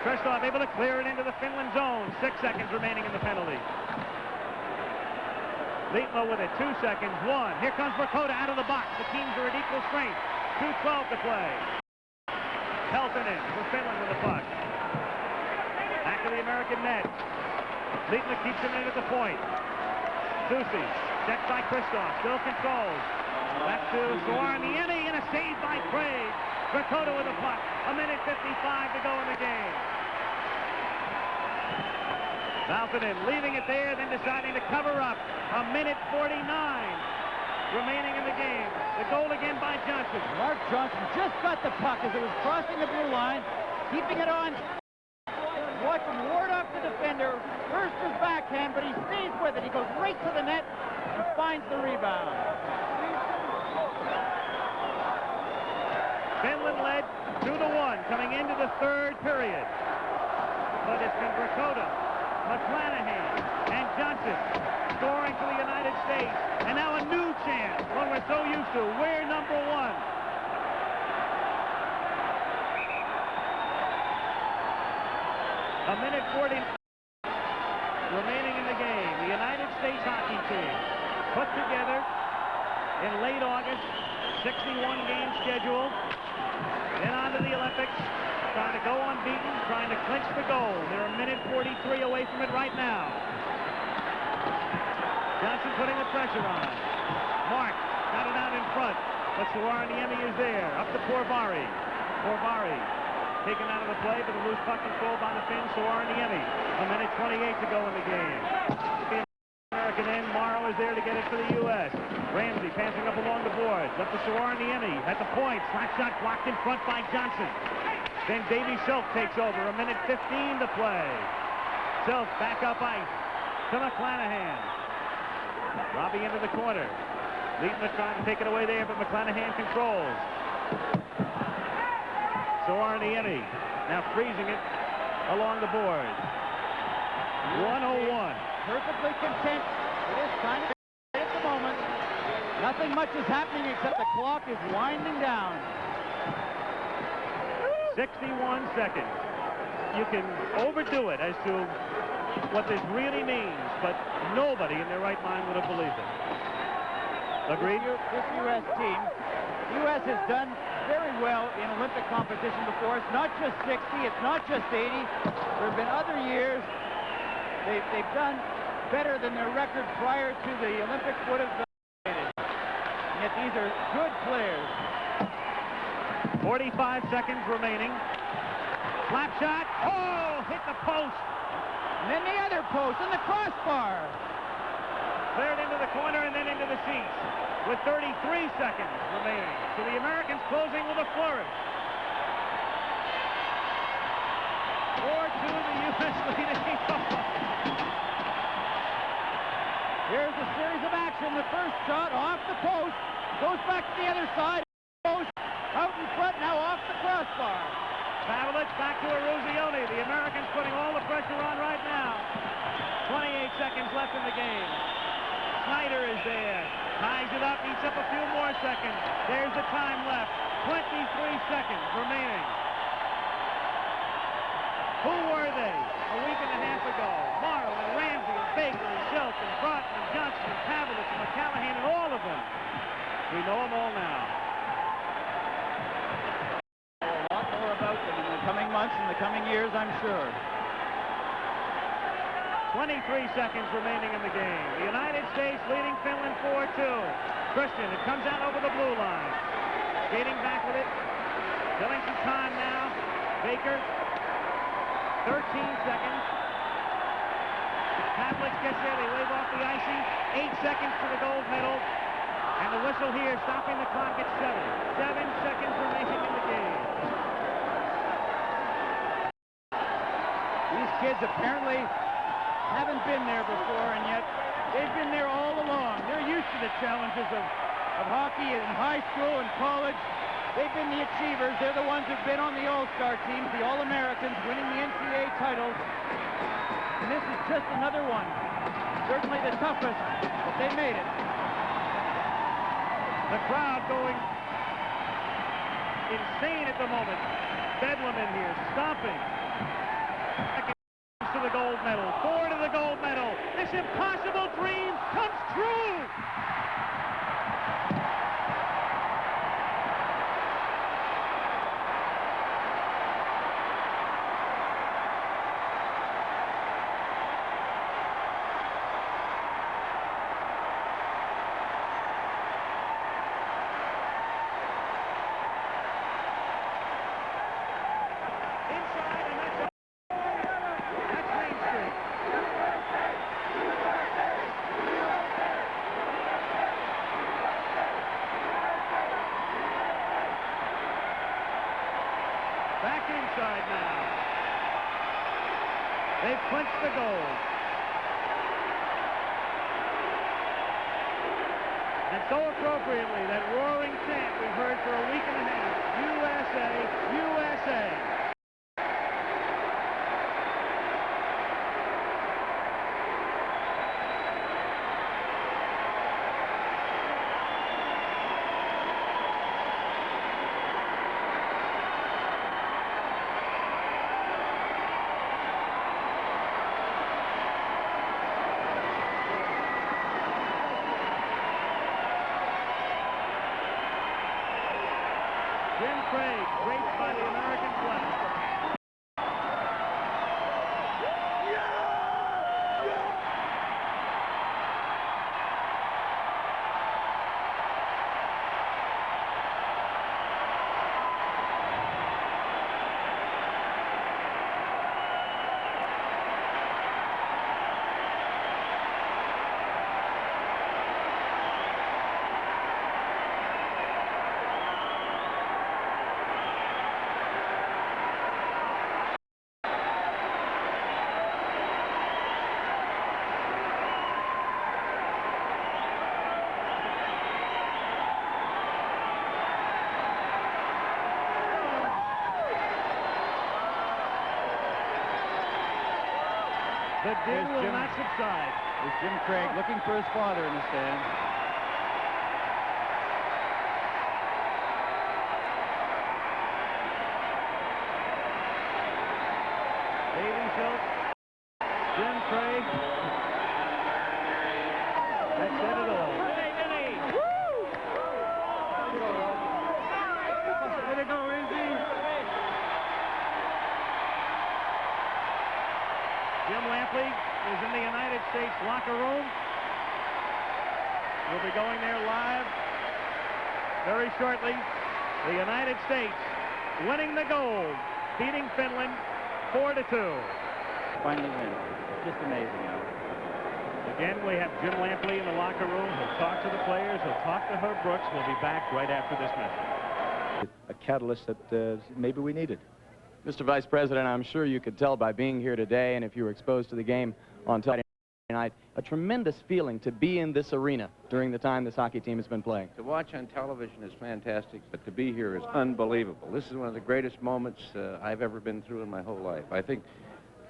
Kristoff able to clear it into the Finland zone. 6 seconds remaining in the penalty. Lietma with it. 2 seconds. 1. Here comes Dakota out of the box. The teams are at equal strength. 2:12 to play. Peltonen for Finland with the puck. Back to the American net. Lietma keeps him in at the point. Susi, checked by Kristoff, still controls. Back to Suorniemi, and a save by Craig. Dakota with the puck. 1:55 to go in the game. Valtonen leaving it there, then deciding to cover up. 1:49 remaining in the game. The goal again by Johnson. Mark Johnson just got the puck as it was crossing the blue line, keeping it on. Watch him ward off the defender. First his backhand, but he stays with it. He goes right to the net and finds the rebound. Finland led 2-1 coming into the third period. But it's been Dakota, McClanahan, and Johnson scoring for the United States. And now a new chance, one we're so used to. We're number one. A minute 40 remaining in the game. The United States hockey team put together in late August, 61-game schedule. Then on to the Olympics, trying to go unbeaten, trying to clinch the gold. They're a minute 43 away from it right now. Johnson putting the pressure on. Mark got it out in front, but Suorniemi is there. Up to Porvari. Porvari taken out of the play, but the loose puck controlled by the Finns. Suorniemi. A minute 28 to go in the game. The American end. Morrow is there to get it for the U.S. Ramsey passing up along the boards. Up to Suorniemi at the point. Slap shot blocked in front by Johnson. Then Davey Silk takes over. A minute 15 to play. Silk back up ice to McClanahan. Robbie into the corner. Lietma trying to take it away there, but McClanahan controls. Suorniemi now freezing it along the boards. 1:01. Perfectly content with this kind of at the moment. Nothing much is happening except the clock is winding down. 61 seconds. You can overdo it as to what this really means, but nobody in their right mind would have believed it. Agreed? This U.S. team, U.S. has done very well in Olympic competition before. It's not just 60, it's not just 80. There have been other years they've done better than their record prior to the Olympics would have indicated. And yet these are good players. 45 seconds remaining. Slap shot. Oh, hit the post. And then the other post and the crossbar. Cleared into the corner and then into the seats with 33 seconds remaining. So the Americans closing with a flourish. 4-2, the U.S. leading. Here's a series of action. The first shot off the post. Goes back to the other side. Post out in front, now off the crossbar. Pavlich back to Eruzione. The Americans putting all the pressure on right now. 28 seconds left in the game. Schneider is there. Ties it up, eats up a few more seconds. There's the time left. 23 seconds remaining. Who were they a week and a half ago? Morrow and Ramsey and Baker and Silk and Broughton and Johnson and Pavlich and McClanahan and all of them. We know them all now. A lot more about them in the coming months and the coming years, I'm sure. 23 seconds remaining in the game. The United States leading Finland 4-2. Christian, it comes out over the blue line. Skating back with it. Killing some time now. Baker, 13 seconds. Pavlich gets there. They wave off the icing. 8 seconds to the gold medal. And the whistle here stopping the clock at 7. 7 seconds remaining in the game. These kids apparently haven't been there before, and yet they've been there all along. They're used to the challenges of hockey in high school and college. They've been the achievers. They're the ones who've been on the All-Star teams, the All-Americans, winning the NCAA titles. And this is just another one. Certainly the toughest, but they made it. The crowd going insane at the moment. Bedlam in here, stomping. To the gold medal, 4 to the gold medal. This impossible dream comes true. Back inside now. They've clinched the goal. And so appropriately, that roaring chant we've heard for a week and a half. USA, USA. Jim Craig, draped by the American flag. The din will not subside. There's Jim Craig looking for his father in the stand. Davey Schultz, Jim Craig. That said it all. Way to go, Izzy. Jim Lampley is in the United States locker room. We'll be going there live very shortly. The United States winning the gold, beating Finland 4-2. Finally win. Just amazing, Al. Again, we have Jim Lampley in the locker room. He'll talk to the players. He'll talk to Herb Brooks. We'll be back right after this message. A catalyst that maybe we needed. Mr. Vice President, I'm sure you could tell by being here today, and if you were exposed to the game on Friday night, a tremendous feeling to be in this arena during the time this hockey team has been playing. To watch on television is fantastic, but to be here is unbelievable. This is one of the greatest moments I've ever been through in my whole life. I think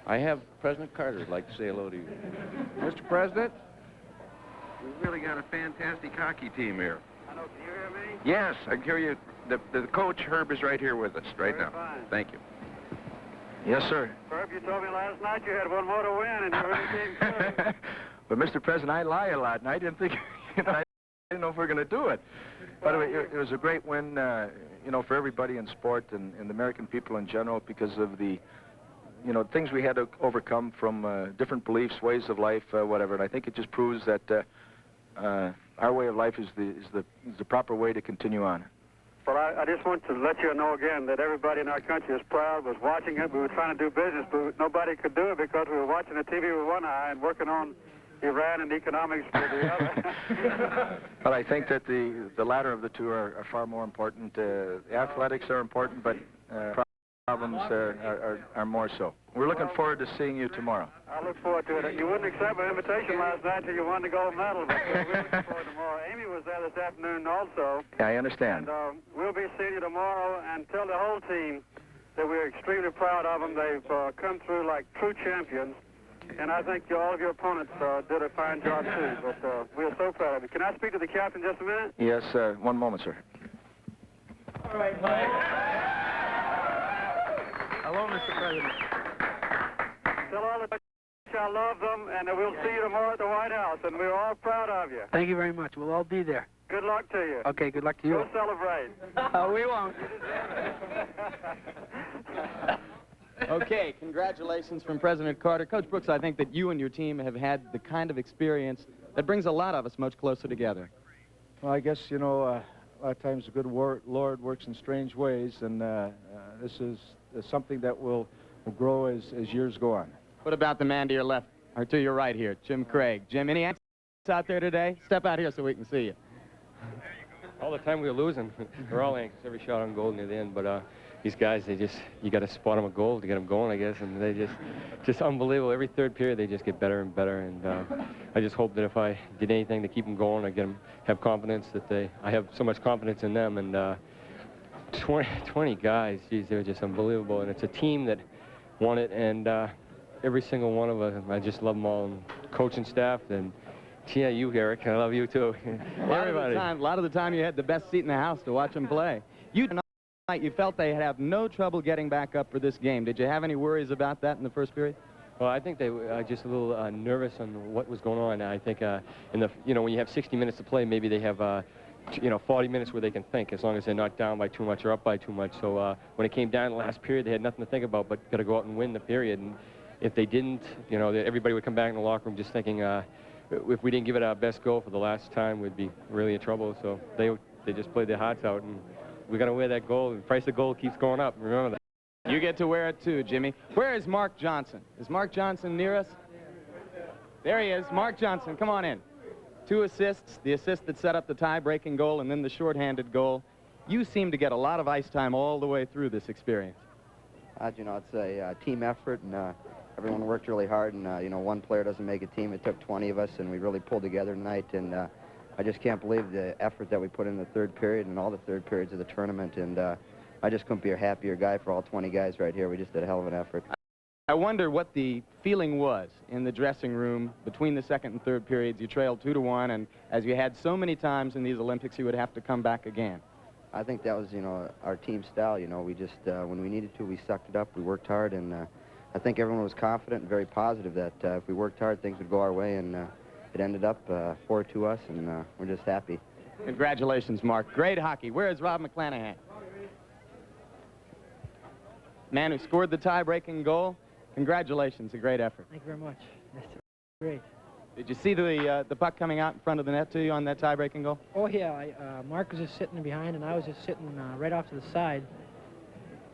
I have President Carter would like to say hello to you. Mr. President, we've really got a fantastic hockey team here. Hello, can you hear me? Yes, I can hear you. The coach, Herb, is right here with us right now. Fine. Thank you. Yes, sir. Herb, you told me last night you had one more to win, and you really came close. But, Mr. President, I lie a lot, and I didn't think, I didn't know if we were going to do it. By the way, it was a great win, for everybody in sport and the American people in general because of the you know, things we had to overcome from different beliefs, ways of life, whatever. And I think it just proves that our way of life is the proper way to continue on. Well, I just want to let you know again that everybody in our country is proud, was watching it. We were trying to do business, but nobody could do it because we were watching the TV with one eye and working on Iran and economics with the other. But I think that the latter of the two are far more important. The athletics are important, but problems are more so. We're looking forward to seeing you tomorrow. I look forward to it. You wouldn't accept my invitation last night until you won the gold medal, but we're looking forward tomorrow. Amy was there this afternoon also. Yeah, I understand. And we'll be seeing you tomorrow, and tell the whole team that we're extremely proud of them. They've come through like true champions. And I think all of your opponents did a fine job, too. But we're so proud of you. Can I speak to the captain just a minute? Yes, one moment, sir. All right, Mike. Hello, Mr. President. Tell all the I love them, and we'll see you tomorrow at the White House, and we're all proud of you. Thank you very much. We'll all be there. Good luck to you. Okay, good luck to you. Go celebrate. We won't. Okay, congratulations from President Carter. Coach Brooks, I think that you and your team have had the kind of experience that brings a lot of us much closer together. Well, I guess, you know, a lot of times the good Lord works in strange ways, and this is something that will grow as years go on. What about the man to your left, or to your right here, Jim Craig? Jim, any answers out there today? Step out here so we can see you. All the time we were losing. We're all anxious, every shot on goal near the end, but these guys, you got to spot them a goal to get them going, I guess, and they just unbelievable. Every third period, they just get better and better, and I just hope that if I did anything to keep them going, I get them, have confidence that I have so much confidence in them, and 20 guys, geez, they're just unbelievable, and it's a team that won it, and every single one of them, I just love them all, and coaching staff, and yeah, you, Eric, I love you too. Everybody. A lot of the time you had the best seat in the house to watch them play. You felt they have no trouble getting back up for this game. Did you have any worries about that in the first period? Well, I think they were just a little nervous on what was going on. I think when you have 60 minutes to play, maybe they have 40 minutes where they can think, as long as they're not down by too much or up by too much. So when it came down to the last period, they had nothing to think about but got to go out and win the period. And if they didn't, everybody would come back in the locker room just thinking, if we didn't give it our best go for the last time, we'd be really in trouble. So they just played their hearts out, and we're going to wear that gold. The price of gold keeps going up. Remember that. You get to wear it too, Jimmy. Where is Mark Johnson? Is Mark Johnson near us? There he is. Mark Johnson, come on in. 2 assists, the assist that set up the tie-breaking goal and then the shorthanded goal. You seem to get a lot of ice time all the way through this experience. It's a team effort, and everyone worked really hard, and one player doesn't make a team. It took 20 of us, and we really pulled together tonight, and I just can't believe the effort that we put in the third period and all the third periods of the tournament, and I just couldn't be a happier guy for all 20 guys right here. We just did a hell of an effort. I wonder what the feeling was in the dressing room between the second and third periods. You trailed 2-1, and as you had so many times in these Olympics, you would have to come back again. I think that was, our team style. We just, when we needed to, we sucked it up. We worked hard, and I think everyone was confident and very positive that if we worked hard, things would go our way, and it ended up 4-2 us, and we're just happy. Congratulations, Mark. Great hockey. Where is Rob McClanahan? Man who scored the tie-breaking goal. Congratulations, a great effort. Thank you very much. That's great. Did you see the puck coming out in front of the net to you on that tie-breaking goal? Oh, yeah. Mark was just sitting behind, and I was just sitting right off to the side.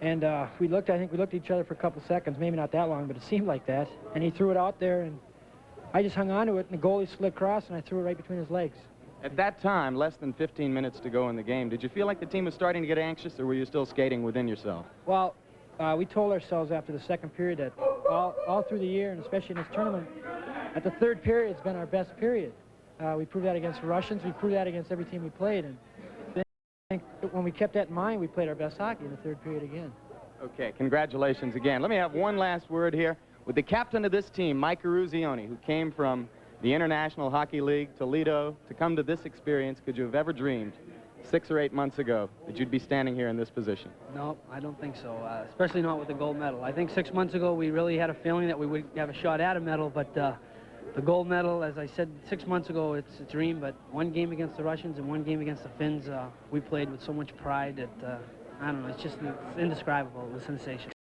And I think we looked at each other for a couple seconds, maybe not that long, but it seemed like that. And he threw it out there, and I just hung on to it, and the goalie slid across, and I threw it right between his legs. At that time, less than 15 minutes to go in the game, did you feel like the team was starting to get anxious, or were you still skating within yourself? Well, we told ourselves after the second period that all through the year, and especially in this tournament, that the third period has been our best period. We proved that against the Russians. We proved that against every team we played. And I think when we kept that in mind, we played our best hockey in the third period again. Okay, congratulations again. Let me have one last word here with the captain of this team, Mike Eruzione, who came from the International Hockey League, Toledo, to come to this experience. Could you have ever dreamed 6 or 8 months ago that you'd be standing here in this position? No, I don't think so, especially not with the gold medal. I think 6 months ago we really had a feeling that we would have a shot at a medal, but the gold medal, as I said 6 months ago, it's a dream, but one game against the Russians and one game against the Finns, we played with so much pride that, I don't know, it's indescribable, the sensation.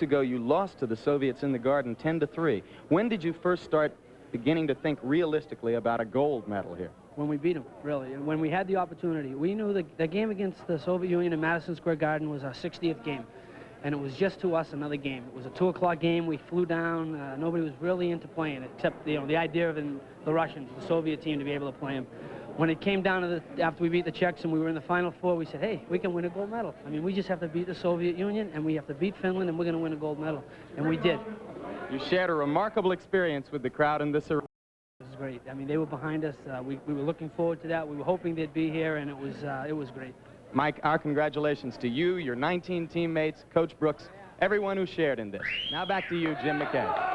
ago, you lost to the Soviets in the Garden 10-3. When did you first start beginning to think realistically about a gold medal here? When we beat them, really. And when we had the opportunity. We knew the game against the Soviet Union in Madison Square Garden was our 60th game. And it was just to us another game. It was a 2 o'clock game. We flew down. Nobody was really into playing, except the idea of the Russians, the Soviet team, to be able to play them. When it came down to after we beat the Czechs and we were in the Final Four, we said, hey, we can win a gold medal. I mean, we just have to beat the Soviet Union, and we have to beat Finland, and we're going to win a gold medal. And we did. You shared a remarkable experience with the crowd in this arena. It was great. I mean, they were behind us. We were looking forward to that. We were hoping they'd be here, and it was great. Mike, our congratulations to you, your 19 teammates, Coach Brooks, everyone who shared in this. Now back to you, Jim McKay.